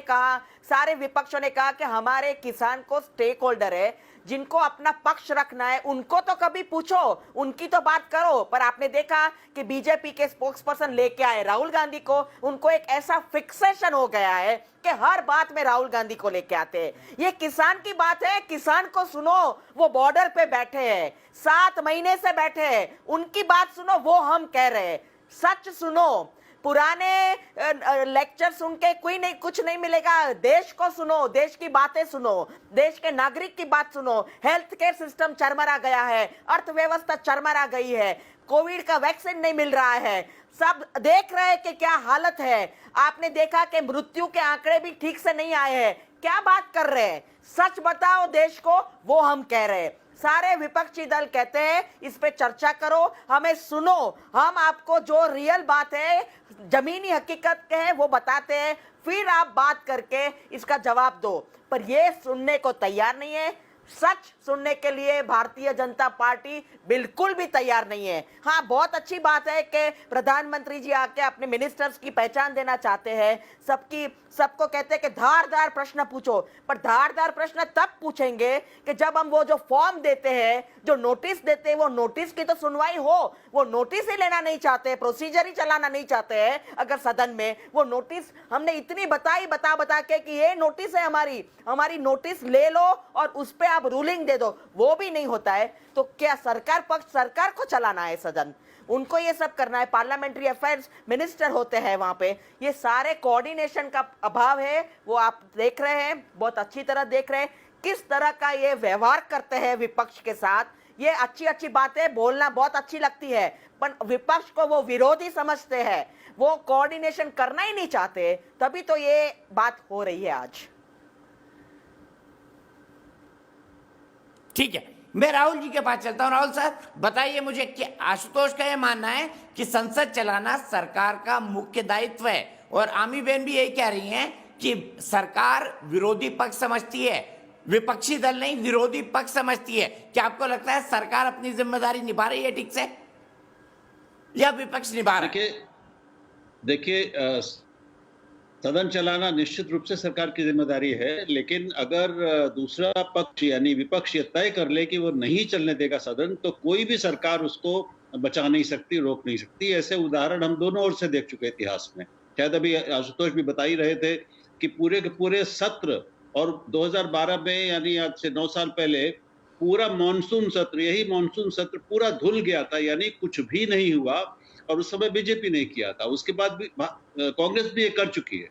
ने कहा कि हमारे किसान को स्टेक होल्डर है, जिनको अपना पक्ष रखना है उनको तो कभी पूछो, उनकी तो बात करो। पर आपने देखा कि बीजेपी के स्पोक्सपर्सन लेके आए राहुल गांधी को, उनको एक ऐसा फिक्सेशन हो गया है कि हर बात में राहुल गांधी को लेके आते हैं। ये किसान की बात है, किसान को सुनो, वो बॉर्डर पे बैठे हैं, 7 महीने से बैठे हैं, उनकी बात सुनो, वो हम कह रहे हैं। सच सुनो, पुराने लेक्चर सुन के कुछ नहीं मिलेगा। देश को सुनो, देश की बातें सुनो, देश के नागरिक की बात सुनो। हेल्थ केयर सिस्टम चरमरा गया है, अर्थव्यवस्था चरमरा गई है, कोविड का वैक्सीन नहीं मिल रहा है, सब देख रहे हैं कि क्या हालत है। आपने देखा कि मृत्यु के आंकड़े भी ठीक से नहीं आए हैं। क्या बात कर रहे हैं? सच बताओ देश को, वो हम कह रहे हैं। सारे विपक्षी दल कहते हैं इस पे चर्चा करो, हमें सुनो, हम आपको जो रियल बात है, जमीनी हकीकत के है वो बताते हैं, फिर आप बात करके इसका जवाब दो। पर ये सुनने को तैयार नहीं है। सच सुनने के लिए भारतीय जनता पार्टी बिल्कुल भी तैयार नहीं है। हाँ, बहुत अच्छी बात है कि प्रधानमंत्री जी आके अपने मिनिस्टर्स की पहचान देना चाहते हैं, सबको कहते हैं कि धारदार प्रश्न पूछो, पर धारदार प्रश्न तब पूछेंगे कि जब हम वो जो फॉर्म देते हैं, जो नोटिस देते हैं, वो नोटिस की तो सुनवाई हो। वो नोटिस ही लेना नहीं चाहते, प्रोसीजर ही चलाना नहीं चाहते हैं। अगर सदन में वो नोटिस हमने इतनी बता के कि ये नोटिस है हमारी नोटिस ले लो और उस पर आप रूलिंग दे दो, वो भी नहीं होता है। तो क्या सरकार को चलाना है सदन, उनको ये सब करना है। पार्लियामेंट्री अफेयर्स मिनिस्टर होते हैं वहां पे, ये सारे कोऑर्डिनेशन का अभाव है। वो आप देख रहे हैं, बहुत अच्छी तरह देख रहे हैं। किस तरह का ये व्यवहार करते हैं विपक्ष के साथ। ये अच्छी बातें बोलना बहुत अच्छी लगती है, पर विपक्ष को वो विरोधी समझते हैं, वो कोऑर्डिनेशन करना ही नहीं चाहते, तभी तो ये बात हो रही है आज। ठीक है, मैं राहुल जी के पास चलता हूं। राहुल साहब बताइए मुझे कि आशुतोष का यह मानना है कि संसद चलाना सरकार का मुख्य दायित्व है, और आमी बहन भी यही कह रही हैं कि सरकार विरोधी पक्ष समझती है, विपक्षी दल नहीं विरोधी पक्ष समझती है। क्या आपको लगता है सरकार अपनी जिम्मेदारी निभा रही है ठीक से, या विपक्ष निभा रहा है? देखिए सदन चलाना निश्चित रूप से सरकार की जिम्मेदारी है, लेकिन अगर दूसरा पक्ष यानी विपक्ष ये तय कर ले कि वो नहीं चलने देगा सदन, तो कोई भी सरकार उसको बचा नहीं सकती, रोक नहीं सकती। ऐसे उदाहरण हम दोनों ओर से देख चुके इतिहास में। शायद अभी आशुतोष भी बता ही रहे थे कि पूरे के पूरे सत्र, और 2012 में यानी आज से 9 साल पहले पूरा मानसून सत्र, यही मानसून सत्र पूरा धुल गया था, यानी कुछ भी नहीं हुआ, और उस समय बीजेपी ने किया था। उसके बाद भी कांग्रेस भी ये कर चुकी है।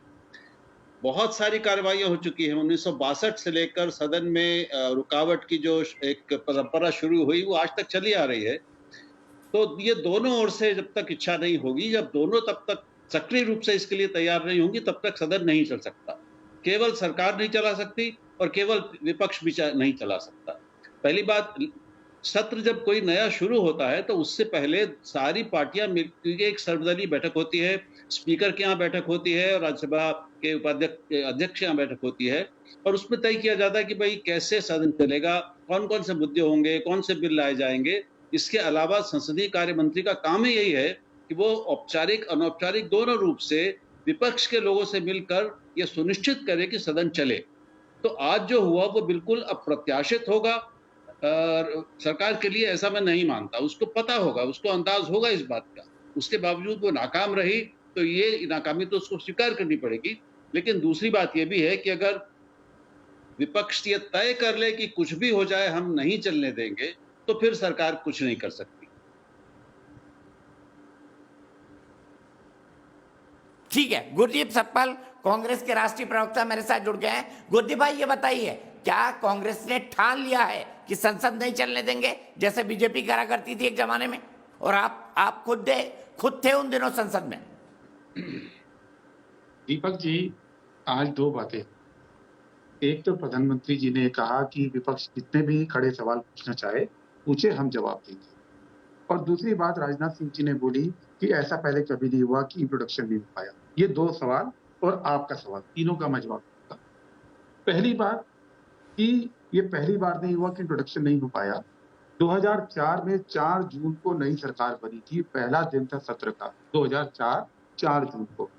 बहुत सारी कार्रवाइयां हो चुकी हैं। 1962 से लेकर सदन में रुकावट की जो एक परंपरा शुरू हुई वो आज तक चली आ रही है। तो ये दोनों ओर से जब तक इच्छा नहीं होगी, जब दोनों तब तक सक्रिय रूप से इसके लिए तैयार नहीं होंगी, तब तक सदन नहीं चल सकता। केवल सरकार नहीं चला सकती और केवल विपक्ष भी नहीं चला सकता। पहली बात, सत्र जब कोई नया शुरू होता है तो उससे पहले सारी पार्टियां मिलकर एक सर्वदलीय बैठक होती है, स्पीकर के यहाँ बैठक होती है और राज्यसभा के अध्यक्ष के यहाँ बैठक होती है, और उसमें तय किया जाता है कि भाई कैसे सदन चलेगा, कौन कौन से मुद्दे होंगे, कौन से बिल लाए जाएंगे। इसके अलावा संसदीय कार्य मंत्री का काम ही यही है कि वो औपचारिक अनौपचारिक दोनों रूप से विपक्ष के लोगों से मिलकर ये सुनिश्चित करे कि सदन चले। तो आज जो हुआ वो बिल्कुल अप्रत्याशित होगा। सरकार के लिए ऐसा मैं नहीं मानता। उसको पता होगा, उसको अंदाज होगा इस बात का, उसके बावजूद वो नाकाम रही, तो ये नाकामी तो उसको स्वीकार करनी पड़ेगी। लेकिन दूसरी बात ये भी है कि अगर विपक्ष ये तय कर ले कि कुछ भी हो जाए हम नहीं चलने देंगे, तो फिर सरकार कुछ नहीं कर सकती। ठीक है, गुरदीप सप्पल कांग्रेस के राष्ट्रीय प्रवक्ता मेरे साथ जुड़ गए हैं। गुरदीप भाई ये बताइए, क्या कांग्रेस ने ठान लिया है कि संसद नहीं चलने देंगे, जैसे बीजेपी करा करती थी एक जमाने में, और आप खुद थे उन दिनों संसद में? दीपक जी, आज दो बातें। एक तो प्रधानमंत्री जी ने कहा कि विपक्ष जितने भी खड़े सवाल पूछना चाहे पूछे, हम जवाब देंगे। और दूसरी बात राजनाथ सिंह जी ने बोली कि ऐसा पहले कभी नहीं हुआ कि इंट्रोडक्शन नहीं हो पाया। ये दो सवाल और आपका सवाल, तीनों का मैं जवाब दूंगा। पहली बात कि ये पहली बार नहीं हुआ कि इंट्रोडक्शन नहीं हो पाया। 2004 में 4 जून को नई सरकार बनी थी, पहला दिन था सत्र का, 2004 4 जून को,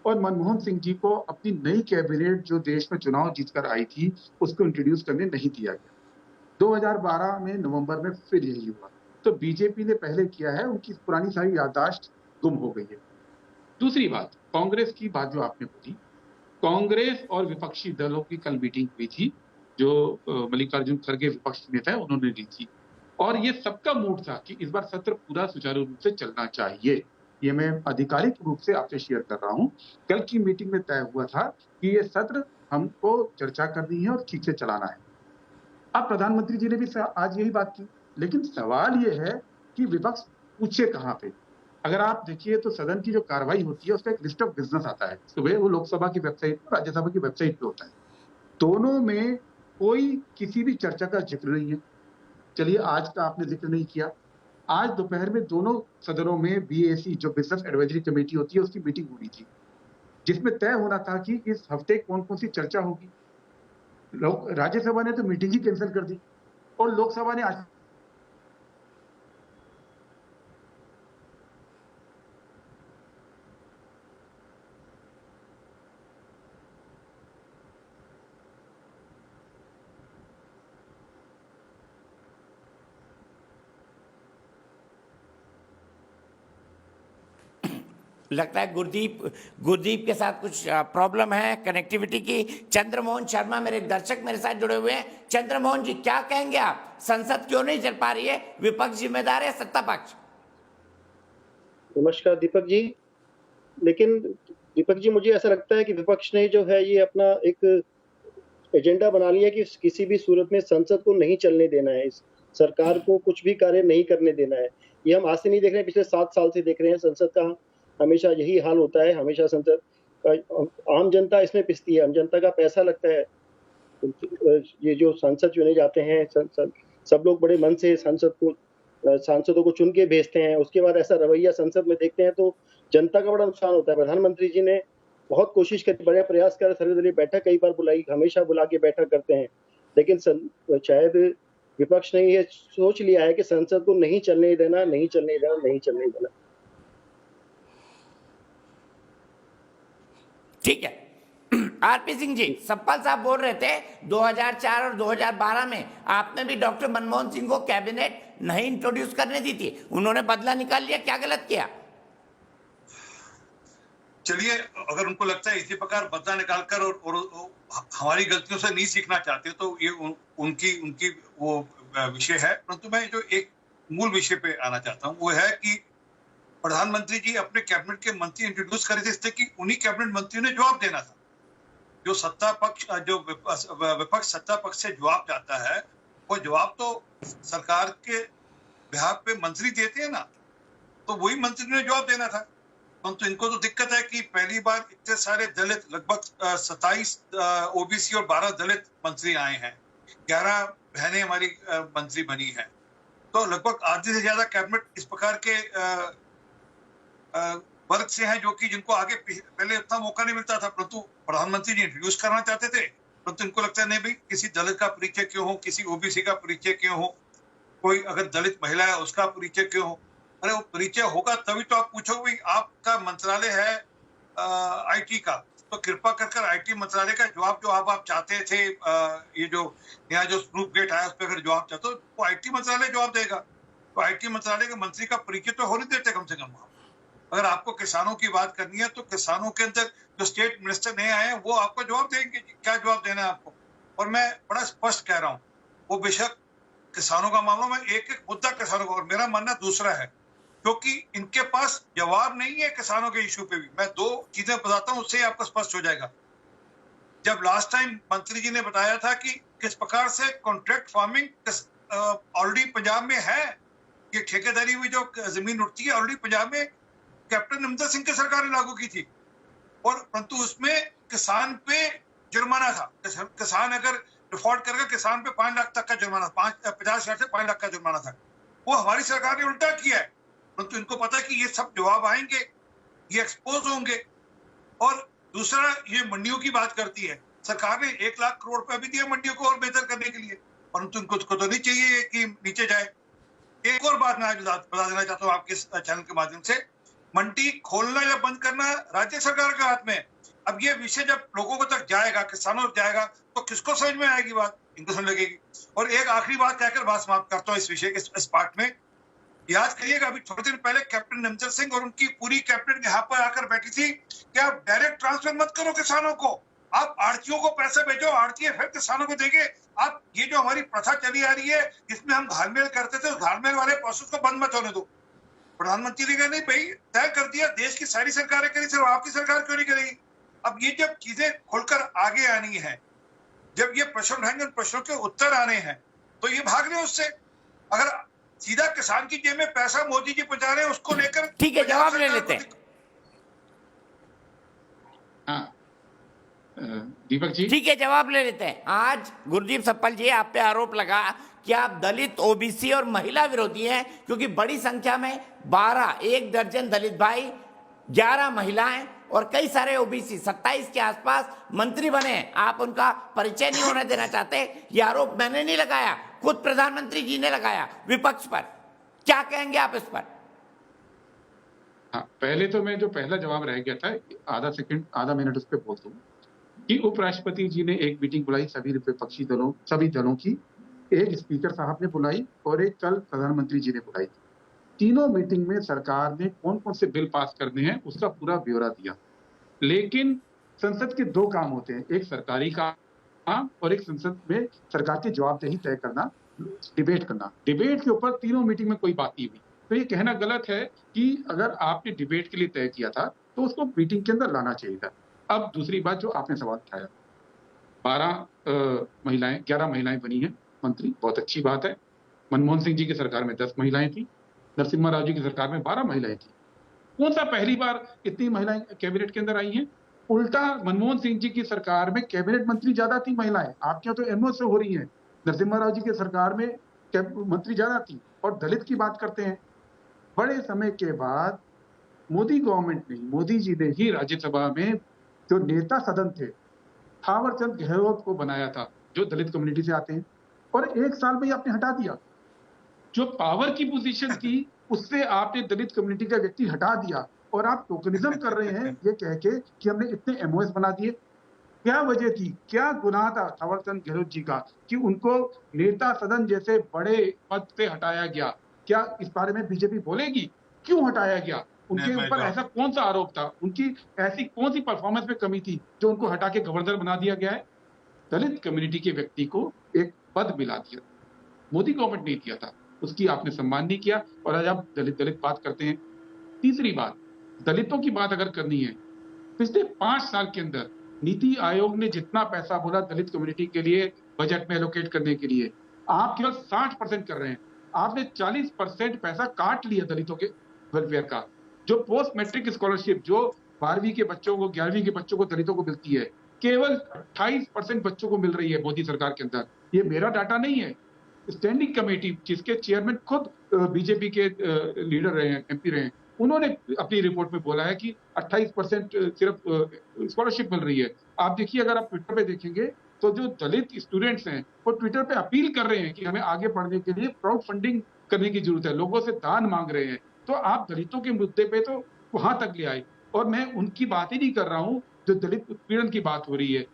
और मनमोहन सिंह जी को अपनी नई कैबिनेट जो देश में चुनाव जीतकर आई थी उसको इंट्रोड्यूस करने नहीं दिया गया। 2012 में नवंबर में फिर यही हुआ। तो बीजेपी ने पहले किया है, उनकी पुरानी सारी याददाश्त गुम हो गई है। दूसरी बात, कांग्रेस की बात जो आपने बोली, कांग्रेस और विपक्षी दलों की कल मीटिंग हुई थी, जो मल्लिकार्जुन खड़गे विपक्ष नेता है उन्होंने ली थी, और ये सबका मूड था कि इस बार सत्र पूरा सुचारू रूप से चलना चाहिए। ये मैं आधिकारिक रूप से आपसे शेयर कर रहा हूँ। कल की मीटिंग में तय हुआ था कि ये सत्र हमको चर्चा करनी है और ठीक से चलाना है। अब प्रधानमंत्री जी ने भी आज यही बात की, लेकिन सवाल ये है कि विपक्ष पूछे कहाँ पे। अगर आप देखिए तो सदन की जो कार्रवाई होती है उसका एक लिस्ट ऑफ बिजनेस आता है, सुबह वो लोकसभा की वेबसाइट पर, राज्यसभा की वेबसाइट पे होता है। दोनों में कोई किसी भी चर्चा का जिक्र नहीं है। चलिए आज का आपने जिक्र नहीं किया। आज दोपहर में दोनों सदनों में BAC जो बिजनेस एडवाइजरी कमेटी होती है उसकी मीटिंग हुई थी, जिसमें तय होना था कि इस हफ्ते कौन कौन सी चर्चा होगी। राज्यसभा ने तो मीटिंग ही कैंसिल कर दी और लोकसभा ने आज लगता है गुरदीप के साथ कुछ प्रॉब्लम है कनेक्टिविटी की। चंद्रमोहन शर्मा मेरे दर्शक मेरे साथ जुड़े हुए हैं। चंद्रमोहन जी, क्या कहेंगे आप, संसद क्यों नहीं चल पा रही है? विपक्ष जिम्मेदार है, सत्ता पक्ष? नमस्कार दीपक जी। लेकिन दीपक जी, मुझे ऐसा लगता है कि विपक्ष ने जो है ये अपना एक एजेंडा बना लिया कि किसी भी सूरत में संसद को नहीं चलने देना है, इस सरकार को कुछ भी कार्य नहीं करने देना है। ये हम आज से नहीं देख रहे हैं, पिछले 7 साल से देख रहे हैं। संसद का हमेशा यही हाल होता है, हमेशा संसद का आम जनता इसमें पिसती है, आम जनता का पैसा लगता है। ये जो सांसद चुने जाते हैं, सब लोग बड़े मन से सांसदों को चुन के भेजते हैं, उसके बाद ऐसा रवैया संसद में देखते हैं तो जनता का बड़ा नुकसान होता है। प्रधानमंत्री जी ने बहुत कोशिश करी, बड़े प्रयास कर, सर्वदलीय बैठक कई बार बुलाई, हमेशा बुला के बैठक करते हैं, लेकिन शायद विपक्ष ने ये सोच लिया है कि संसद को नहीं चलने देना, नहीं चलने देना, नहीं चलने देना। ठीक है। आरपी सिंह जी, सप्पाल साहब बोल रहे थे 2004 और 2012 में आपने भी डॉक्टर मनमोहन सिंह को कैबिनेट नहीं इंट्रोड्यूस करने दी थी, उन्होंने बदला निकाल लिया, क्या गलत किया? चलिए, अगर उनको लगता है इसी प्रकार बदला निकालकर और हमारी गलतियों से नहीं सीखना चाहते तो ये उनकी वो विषय है। परंतु मैं जो एक मूल विषय पे आना चाहता हूँ वो है कि प्रधानमंत्री जी अपने कैबिनेट के मंत्री इंट्रोड्यूस करे थे, इसलिए कि उन्हीं कैबिनेट मंत्रियों ने जवाब देना था। जो सत्ता पक्ष, जो विपक्ष सत्ता पक्ष से जवाब चाहता है, वो जवाब तो सरकार के बिहाफ पे मंत्री देते हैं ना, तो वही मंत्री ने जवाब देना था। तो इनको तो दिक्कत है कि पहली बार इतने सारे दलित, लगभग 27 ओबीसी और 12 दलित मंत्री आए हैं, 11 बहनें हमारी मंत्री बनी हैं, तो लगभग आधे से ज्यादा कैबिनेट इस प्रकार के वर्ग से हैं जो कि जिनको आगे पहले इतना मौका नहीं मिलता था। परंतु प्रधानमंत्री जी इंट्रोड्यूस करना चाहते थे, परंतु इनको लगता है नहीं भाई, किसी दलित का परिचय क्यों हो, किसी ओबीसी का परिचय क्यों हो, कोई अगर दलित महिला है उसका परिचय क्यों हो। अरे वो परिचय होगा तभी तो आप पूछोगे भाई आपका मंत्रालय है आईटी का, तो कृपा कर आईटी मंत्रालय का जवाब जो आप चाहते थे, ये जो नया जो स्नूप गेट आया उस पर अगर जवाब चाहते हो तो आईटी मंत्रालय जवाब देगा। तो आईटी मंत्रालय के मंत्री का परिचय तो हो नहीं देते कम से कम। अगर आपको किसानों की बात करनी है तो किसानों के अंदर जो स्टेट मिनिस्टर नए आए हैं वो आपको जवाब देंगे, क्या जवाब देना है आपको। और मैं बड़ा स्पष्ट कह रहा हूँ, वो बेशक किसानों का मामला में एक मुद्दा किसानों का, और मेरा मानना दूसरा है, क्योंकि इनके पास जवाब नहीं है किसानों के इशू पे भी। मैं 2 चीजें बताता हूँ, उससे आपको स्पष्ट हो जाएगा। जब लास्ट टाइम मंत्री जी ने बताया था कि किस प्रकार से कॉन्ट्रैक्ट फार्मिंग ऑलरेडी पंजाब में है, ये ठेकेदारी हुई जो जमीन उठती है ऑलरेडी पंजाब में कैप्टन अमरिंदर सिंह की सरकार ने लागू की थी, और परंतु उसमें किसान पे जुर्माना था। किसान अगर डिफॉल्ट करेगा, किसान पे 5 लाख तक का जुर्माना, 50,000 से 5 लाख का जुर्माना था। वो हमारी सरकार ने उल्टा किया है, परंतु इनको पता है कि ये सब जवाब आएंगे, ये एक्सपोज होंगे। और दूसरा, ये मंडियों की बात करती है, सरकार ने 1 लाख करोड़ रुपए भी दिया मंडियों को और बेहतर करने के लिए, परंतु इनको तो नहीं चाहिए कि नीचे जाए। एक और बात मैं आज बता देना चाहता हूँ आपके चैनल के माध्यम से, मंडी खोलना या बंद करना राज्य सरकार के हाथ में। अब ये विषय जब लोगों को तक जाएगा, किसानों तक जाएगा, तो किसको समझ में आएगी बात? इनको समझ लगेगी। और एक आखिरी बात कहकर बात समाप्त करता हूँ इस विषय के इस पार्ट में। याद करिएगा, अभी थोड़े दिन पहले कैप्टन अमरिंदर सिंह और उनकी पूरी कैबिनेट यहाँ पर आकर बैठी थी कि आप डायरेक्ट ट्रांसफर मत करो किसानों को, आप आड़तियों को पैसे भेजो, आड़ती फिर किसानों को देंगे। आप ये जो हमारी प्रथा चली आ रही है जिसमें हम घालमेल करते थे, उस घालमेल वाले प्रोसेस को बंद मत होने दो। प्रधानमंत्री ने कहा नहीं भाई, तय कर दिया, देश की सारी सरकारें करी, सिर्फ आपकी सरकार क्यों नहीं करेगी? अब ये जब चीजें खुलकर आगे आनी है, जब ये प्रश्न रहेंगे, प्रश्नों के उत्तर आने हैं, तो ये भाग रहे उससे। अगर सीधा किसान की जेब में पैसा मोदी जी पहुंचा रहे हैं, उसको लेकर ठीक है, जवाब ले लेते हैं। हाँ दीपक जी, ठीक है, जवाब ले लेते हैं। आज गुरदीप सप्पल जी, आप पे आरोप लगा कि आप दलित, ओबीसी और महिला विरोधी हैं, क्योंकि बड़ी संख्या में 1 दर्जन दलित भाई, 11 महिलाएं और कई सारे ओबीसी 27 के आसपास मंत्री बने। आप उनका परिचय नहीं होने देना चाहते। ये आरोप मैंने नहीं लगाया, खुद प्रधानमंत्री जी ने लगाया विपक्ष पर। क्या कहेंगे आप इस पर? हाँ, पहले तो मैं जो पहला जवाब रह गया था, आधा मिनट उस पर बोल दूं कि उपराष्ट्रपति जी ने एक मीटिंग बुलाई सभी विपक्षी दलों, सभी दलों की, एक स्पीकर साहब ने बुलाई और एक कल प्रधानमंत्री जी ने बुलाई। तीनों मीटिंग में सरकार ने कौन कौन से बिल पास करने हैं उसका पूरा ब्यौरा दिया। लेकिन संसद के 2 काम होते हैं, एक सरकारी काम और एक संसद में सरकार की जवाबदेही तय करना, डिबेट करना। डिबेट के ऊपर तीनों मीटिंग में कोई बात नहीं हुई, तो ये कहना गलत है कि अगर आपने डिबेट के लिए तय किया था तो उसको मीटिंग के अंदर लाना चाहिए था। अब दूसरी बात जो आपने सवाल उठाया, 11 महिलाएं बनी हैं मंत्री, बहुत अच्छी बात है। मनमोहन सिंह जी की सरकार में 10 महिलाएं थी, नरसिम्हा राव जी की सरकार में 12 महिलाएं थी। कौन सा पहली बार इतनी महिलाएं कैबिनेट के अंदर आई हैं? उल्टा मनमोहन सिंह जी की सरकार में कैबिनेट मंत्री ज्यादा थी महिलाएं, आपके यहाँ तो एमओ से हो रही हैं। नरसिम्हा राव जी की सरकार में मंत्री ज्यादा थी। और दलित की बात करते हैं, बड़े समय के बाद मोदी गवर्नमेंट ने, मोदी जी ने ही राज्यसभा में जो नेता सदन थे थावरचंद गहलोत को बनाया था, जो दलित कम्युनिटी से आते हैं, और 1 साल में ही आपने हटा दिया। जो पावर की पोजीशन थी उससे आपने दलित कम्युनिटी का व्यक्ति हटा दिया, और आप टोकनिज्म कर रहे हैं ये कह के कि हमने इतने एमओएस बना दिए। क्या वजह थी, क्या गुनाह था थावरचंद गहलोत जी का कि उनको नेता सदन जैसे बड़े पद से हटाया गया? क्या इस बारे में बीजेपी बोलेगी क्यों हटाया गया? उनके ऊपर ऐसा कौन सा आरोप था, उनकी ऐसी कौन सी परफॉर्मेंस में कमी थी जो उनको हटा के गवर्नर बना दिया गया है? दलित कम्युनिटी के व्यक्ति को एक पद मिला दिया, मोदी गवर्नमेंट ने दिया था, उसकी आपने सम्मान नहीं किया, और आज आप दलित बात करते हैं। तीसरी बात, दलितों की बात अगर करनी है, पिछले 5 साल के अंदर नीति आयोग ने जितना पैसा बोला दलित कम्युनिटी के लिए बजट में एलोकेट करने के लिए, आप केवल 60% कर रहे हैं। आपने 40% पैसा काट लिया दलितों के वेलफेयर का। जो पोस्ट मैट्रिक स्कॉलरशिप जो 12वीं के बच्चों को, 11वीं के बच्चों को, दलितों को मिलती है, केवल 28% बच्चों को मिल रही है मोदी सरकार के अंदर। ये मेरा डाटा नहीं है, स्टैंडिंग कमेटी जिसके चेयरमैन खुद बीजेपी के लीडर रहे हैं, एमपी रहे हैं, उन्होंने अपनी रिपोर्ट में बोला है कि 28% सिर्फ स्कॉलरशिप मिल रही है। आप देखिए, अगर आप ट्विटर पे देखेंगे तो जो दलित स्टूडेंट्स हैं वो ट्विटर पे अपील कर रहे हैं कि हमें आगे पढ़ने के लिए क्राउड फंडिंग करने की जरूरत है, लोगों से दान मांग रहे हैं। तो आप दलितों के मुद्दे पे तो वहां तक ले आए, और मैं उनकी बात ही नहीं कर रहा हूं जो दलित उत्पीड़न की बात हो रही है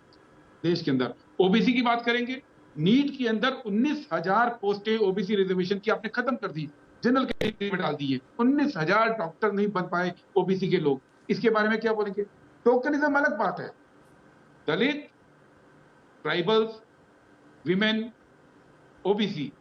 देश के अंदर। ओबीसी की बात करेंगे, नीट के अंदर 19,000 पोस्टें ओबीसी रिजर्वेशन की आपने खत्म कर दी, जनरल कैटेगरी में डाल दी है। 19,000 डॉक्टर नहीं बन पाए ओबीसी के लोग, इसके बारे में क्या बोलेंगे? टोकनिज्म अलग बात है। दलित, ट्राइबल्स, विमेन, ओबीसी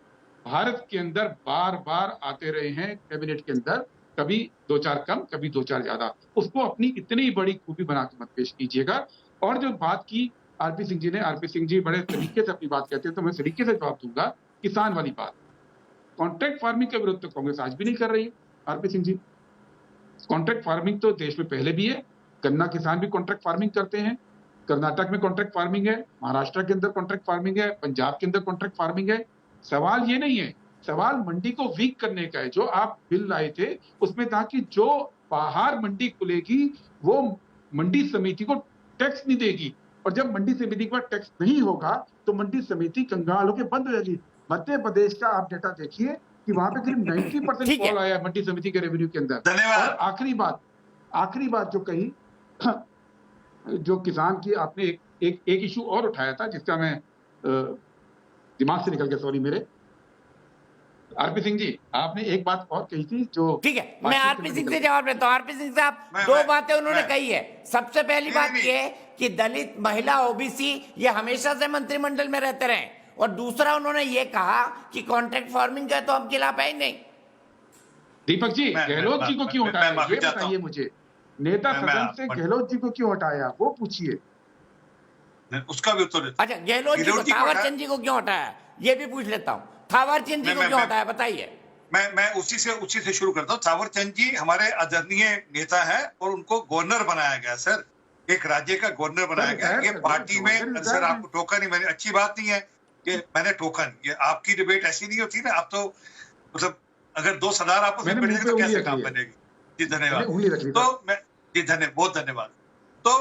भारत के अंदर बार बार आते रहे हैं कैबिनेट के अंदर, कभी 2-4 कम, कभी 2-4 ज्यादा। उसको अपनी इतनी बड़ी खूबी बना के मत पेश कीजिएगा। और जो बात की आरपी सिंह जी ने, आरपी सिंह जी बड़े तरीके से अपनी बात कहते हैं, तो मैं तरीके से जवाब दूंगा। किसान वाली बात, कॉन्ट्रैक्ट फार्मिंग के विरुद्ध तो कांग्रेस आज भी नहीं कर रही है। RP Singh ji, contract farming तो देश में पहले भी है, गन्ना किसान भी कॉन्ट्रैक्ट फार्मिंग करते हैं। कर्नाटक में कॉन्ट्रैक्ट फार्मिंग है, महाराष्ट्र के अंदर कॉन्ट्रैक्ट फार्मिंग है, पंजाब के अंदर कॉन्ट्रैक्ट फार्मिंग है। सवाल ये नहीं है, सवाल मंडी को वीक करने का है। जो आप बिल लाए थे उसमें था कि जो बाहर मंडी खुलेगी वो मंडी समिति को टैक्स नहीं देगी, और जब मंडी समिति के बाद टैक्स नहीं होगा तो मंडी समिति कंगाल होकर बंद हो जाएगी। मध्य प्रदेश का आप डेटा देखिए कि वहां पे करीब 90% फॉल आया है मंडी समिति के रेवेन्यू के अंदर। और आखिरी बात जो कही, जो किसान की आपने एक इशू और उठाया था जिसका मैं दिमाग से निकल गया, सॉरी मेरे। आरपी सिंह जी, आपने एक बात और कही थी जो, ठीक है, मैं आरपी सिंह से जवाब देता हूँ। आरपी सिंह साहब, 2 बातें उन्होंने कही है। सबसे पहली बात ये कि दलित, महिला, ओबीसी ये हमेशा से मंत्रिमंडल में रहते रहे, और दूसरा उन्होंने ये कहा कि कॉन्ट्रैक्ट फार्मिंग का तो हम खिलाफ है ही नहीं। दीपक जी, गहलोत जी को क्यों हटाया, ये बताइए मुझे। नेता सदन से गहलोत जी को क्यों हटाया, वो पूछिए, उसका भी उत्तर। अच्छा, गहलोत जी को, थावरचंद जी को क्यों हटाया, ये भी पूछ लेता हूँ। थावरचंद जी को क्यों हटाया, बताइए। मैं उसी से शुरू करता हूँ। थावरचंद जी हमारे आदरणीय नेता है और उनको गवर्नर बनाया गया सर, एक राज्य का गवर्नर बनाया गया। ये पार्टी में सर आपको टोका नहीं, मैंने, अच्छी बात नहीं है कि मैंने टोकन, ये आपकी डिबेट ऐसी नहीं होती ना। आप तो मतलब अगर 2 सरदार आपस में बैठेंगे तो कैसे काम बनेगी। जी धन्यवाद। तो मैं जी बहुत धन्यवाद। तो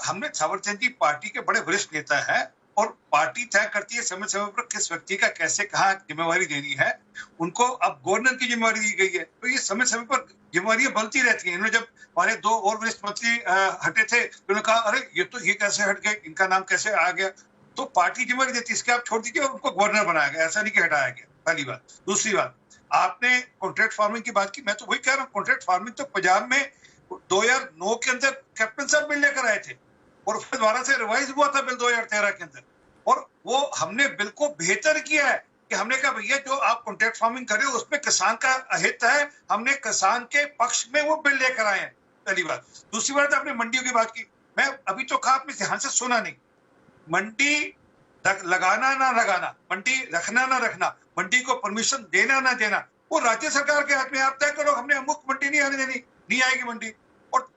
हमने थावरचंद जी पार्टी के बड़े वरिष्ठ नेता है, और पार्टी तय करती है समय समय पर किस व्यक्ति का कैसे कहाँ जिम्मेवारी देनी है। उनको अब गवर्नर की जिम्मेवारी दी गई है, तो ये समय समय पर जिम्मेवारियां बनती रहती हैं। इन्होंने जब हमारे 2 और वरिष्ठ मंत्री हटे थे तो उन्होंने कहा अरे ये कैसे हट गए, इनका नाम कैसे आ गया। तो पार्टी जिम्मेवारी देती है, इसके आप छोड़ दीजिए, और उनको गवर्नर बनाया गया, ऐसा नहीं कि हटाया गया। पहली बात। दूसरी बात, आपने कॉन्ट्रैक्ट फार्मिंग की बात की, मैं तो वही कह रहा हूँ, कॉन्ट्रैक्ट फार्मिंग तो पंजाब में 2009 के अंदर कैप्टन साहब बिल लेकर आए थे, और फिर दोबारा से रिवाइज हुआ था बिल 2013 के अंदर, और वो हमने बिल को बेहतर किया है कि हमने कहा भैया जो आप कॉन्ट्रैक्ट फार्मिंग कर रहे हो उसमें किसान का हित है, हमने किसान के पक्ष में वो बिल लेकर आए हैं। पहली बात। दूसरी बात, आपने मंडियों की बात की, मैं अभी तो कहा, आपने ध्यान से सुना नहीं। मंडी लगाना ना लगाना, मंडी रखना ना रखना, मंडी को परमिशन देना ना देना, वो राज्य सरकार के हाथ में। आप तय करो हमने अमुक मंडी नहीं आने देनी, नहीं आएगी मंडी। और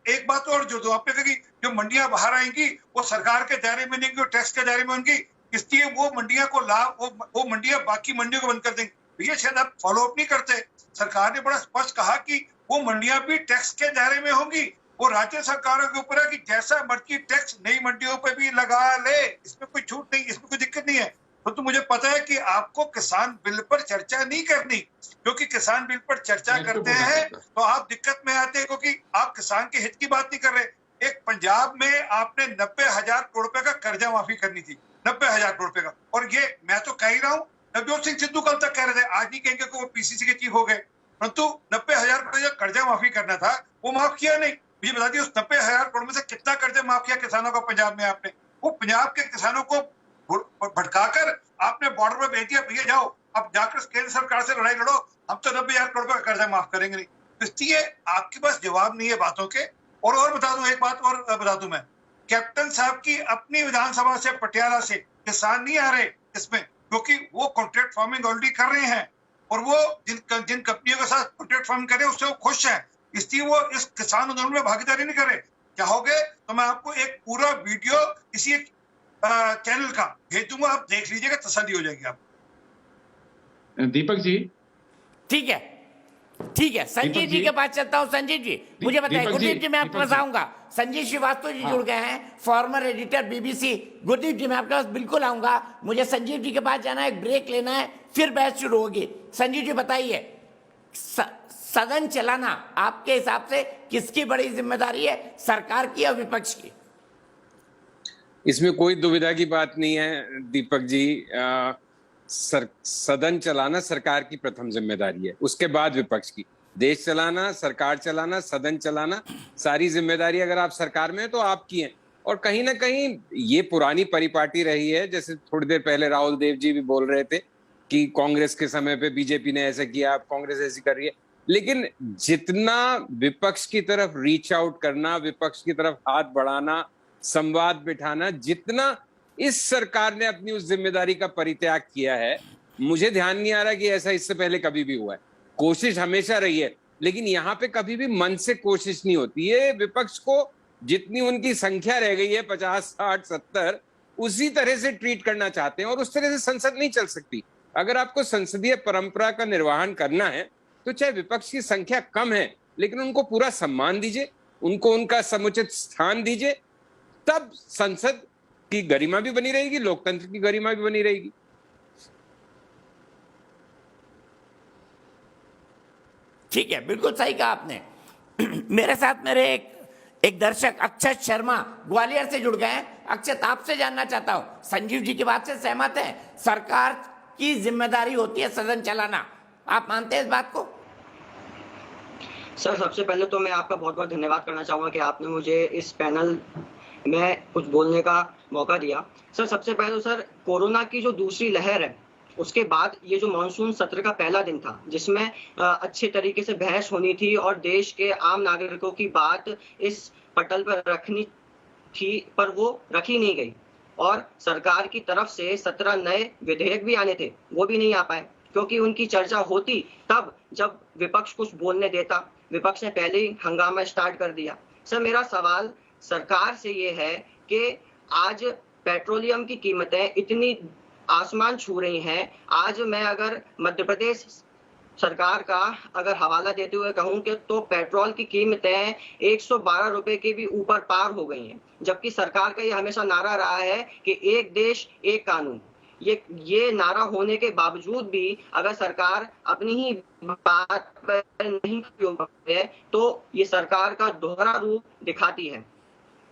एक बात और जो आपने कही, जो मंडियां बाहर आएंगी वो सरकार के दायरे में नहीं, वो टैक्स के दायरे में होंगी, इसलिए वो मंडियां को लाभ, वो मंडियां बाकी मंडियों को बंद कर देंगे। भैया शायद आप फॉलो अप नहीं करते। सरकार ने बड़ा स्पष्ट कहा कि वो मंडियां भी टैक्स के दायरे में होंगी, वो राज्य सरकारों के ऊपर है कि जैसा मर्जी टैक्स नई मंडियों पे भी लगा ले, इसमें कोई छूट नहीं, इसमें कोई दिक्कत नहीं है। तो मुझे पता है कि आपको किसान बिल पर चर्चा नहीं करनी, क्योंकि किसान बिल पर चर्चा करते हैं तो आप दिक्कत में आते हैं, क्योंकि आप किसान के हित की बात नहीं कर रहे। एक पंजाब में आपने 90,000 करोड़ रुपए का कर्जा माफी करनी थी, 90,000 करोड़ रुपए का, और ये मैं तो कह ही रहा हूँ, नवजोत सिंह सिद्धू कल तक कह रहे थे, आज नहीं कहेंगे कि वो पीसीसी के चीफ हो गए, परंतु 90,000 करोड़ का कर्जा माफी करना था वो माफ किया नहीं। मुझे बता दिए उस 90,000 करोड़ में से कितना कर्जा माफ किया किसानों का पंजाब में आपने? वो पंजाब के किसानों को भटकाकर आपने बॉर्डर पर भेज दिया, भैया जाओ अब जाकर केंद्र सरकार से लड़ाई लड़ो, हम तो 90,000 करोड़ का कर्जा माफ करेंगे नहीं। इसलिए आपके पास जवाब नहीं है बातों के। और बता दूं, एक बात और बता दूं मैं, कैप्टन साहब की अपनी विधानसभा से पटियाला से किसान नहीं आ रहे इसमें, क्योंकि वो कॉन्ट्रैक्ट फार्मिंग ऑलरेडी कर रहे हैं, और वो जिन कंपनियों के साथ कॉन्ट्रैक्ट फार्मिंग कर रहे हैं उससे वो खुश है, इसलिए वो इस किसान आंदोलन में भागीदारी नहीं कर रहे। चाहोगे तो मैं आपको एक पूरा वीडियो किसी चैनल का भेज दूंगा, आप देख लीजिएगा, तसल्ली हो जाएगी आप। दीपक जी, ठीक है, ठीक है, संजीव जी के पास चलता हूँ। संजीव जी मुझे बताइए, गुरदीप जी मैं आपके पास आऊंगा। संजीव श्रीवास्तव जी जुड़ गए हैं, फॉर्मर एडिटर बीबीसी। गुरदीप जी मैं आपके पास बिल्कुल आऊंगा, मुझे संजीव जी के पास जाना है, एक ब्रेक लेना है, फिर बहस शुरू होगी। संजीव जी बताइए, सदन चलाना आपके हिसाब से किसकी बड़ी जिम्मेदारी है, सरकार की या विपक्ष की? इसमें कोई दुविधा की बात नहीं है दीपक जी। सदन चलाना सरकार की प्रथम जिम्मेदारी है, उसके बाद विपक्ष की। देश चलाना, सरकार चलाना, सदन चलाना, सारी जिम्मेदारी अगर आप सरकार में है तो आपकी है। और कहीं ना कहीं ये पुरानी परिपाटी रही है, जैसे थोड़ी देर पहले राहुल देव जी भी बोल रहे थे कि कांग्रेस के समय पे बीजेपी ने ऐसा किया, कांग्रेस ऐसी कर रही है। लेकिन जितना विपक्ष की तरफ रीच आउट करना, विपक्ष की तरफ हाथ बढ़ाना, संवाद बिठाना, जितना इस सरकार ने अपनी उस जिम्मेदारी का परित्याग किया है, मुझे ध्यान नहीं आ रहा कि ऐसा इससे पहले कभी भी हुआ है। कोशिश हमेशा रही है, लेकिन यहाँ पे कभी भी मन से कोशिश नहीं होती है। विपक्ष को जितनी उनकी संख्या रह गई है 50, 60, 70, उसी तरह से ट्रीट करना चाहते हैं, और उस तरह से संसद नहीं चल सकती। अगर आपको संसदीय परंपरा का निर्वहन करना है तो चाहे विपक्ष की संख्या कम है, लेकिन उनको पूरा सम्मान दीजिए, उनको उनका समुचित स्थान दीजिए, तब संसद की गरिमा भी बनी रहेगी, लोकतंत्र की गरिमा भी बनी रहेगी। ठीक है, बिल्कुल सही कहा आपने। मेरे साथ मेरे एक दर्शक अक्षत शर्मा ग्वालियर से जुड़ गए हैं। अक्षत, आपसे जानना चाहता हूं, संजीव जी की बात से सहमत हैं? सरकार की जिम्मेदारी होती है सदन चलाना, आप मानते हैं इस बात को? सर, सबसे पहले तो मैं आपका बहुत बहुत धन्यवाद करना चाहूँगा कि आपने मुझे इस पैनल में कुछ बोलने का मौका दिया। सर, सबसे पहले तो सर, कोरोना की जो दूसरी लहर है, उसके बाद ये जो मानसून सत्र का पहला दिन था, जिसमें अच्छे तरीके से बहस होनी थी और देश के आम नागरिकों की बात इस पटल पर रखनी थी, पर वो रखी नहीं गई। और सरकार की तरफ से 17 नए विधेयक भी आने थे, वो भी नहीं आ पाए, क्योंकि उनकी चर्चा होती तब जब विपक्ष कुछ बोलने देता। विपक्ष ने पहले ही हंगामा स्टार्ट कर दिया। सर, मेरा सवाल सरकार से ये है कि आज पेट्रोलियम की कीमतें इतनी आसमान छू रही हैं। आज मैं अगर मध्य प्रदेश सरकार का अगर हवाला देते हुए कहूं कि तो पेट्रोल की कीमतें 112 रुपए के भी ऊपर पार हो गई हैं, जबकि सरकार का ये हमेशा नारा रहा है कि एक देश एक कानून। ये नारा होने के बावजूद भी अगर सरकार अपनी ही बात पर नहीं है तो ये सरकार का दोहरा रूप दिखाती है।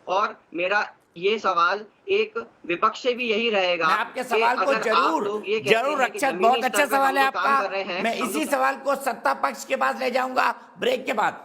और मेरा ये सवाल एक विपक्ष से भी यही रहेगा। मैं आपके सवाल को जरूर रक्षक, बहुत अच्छा सवाल है आपका। मैं इसी सवाल को सत्ता पक्ष के पास ले जाऊंगा ब्रेक के बाद।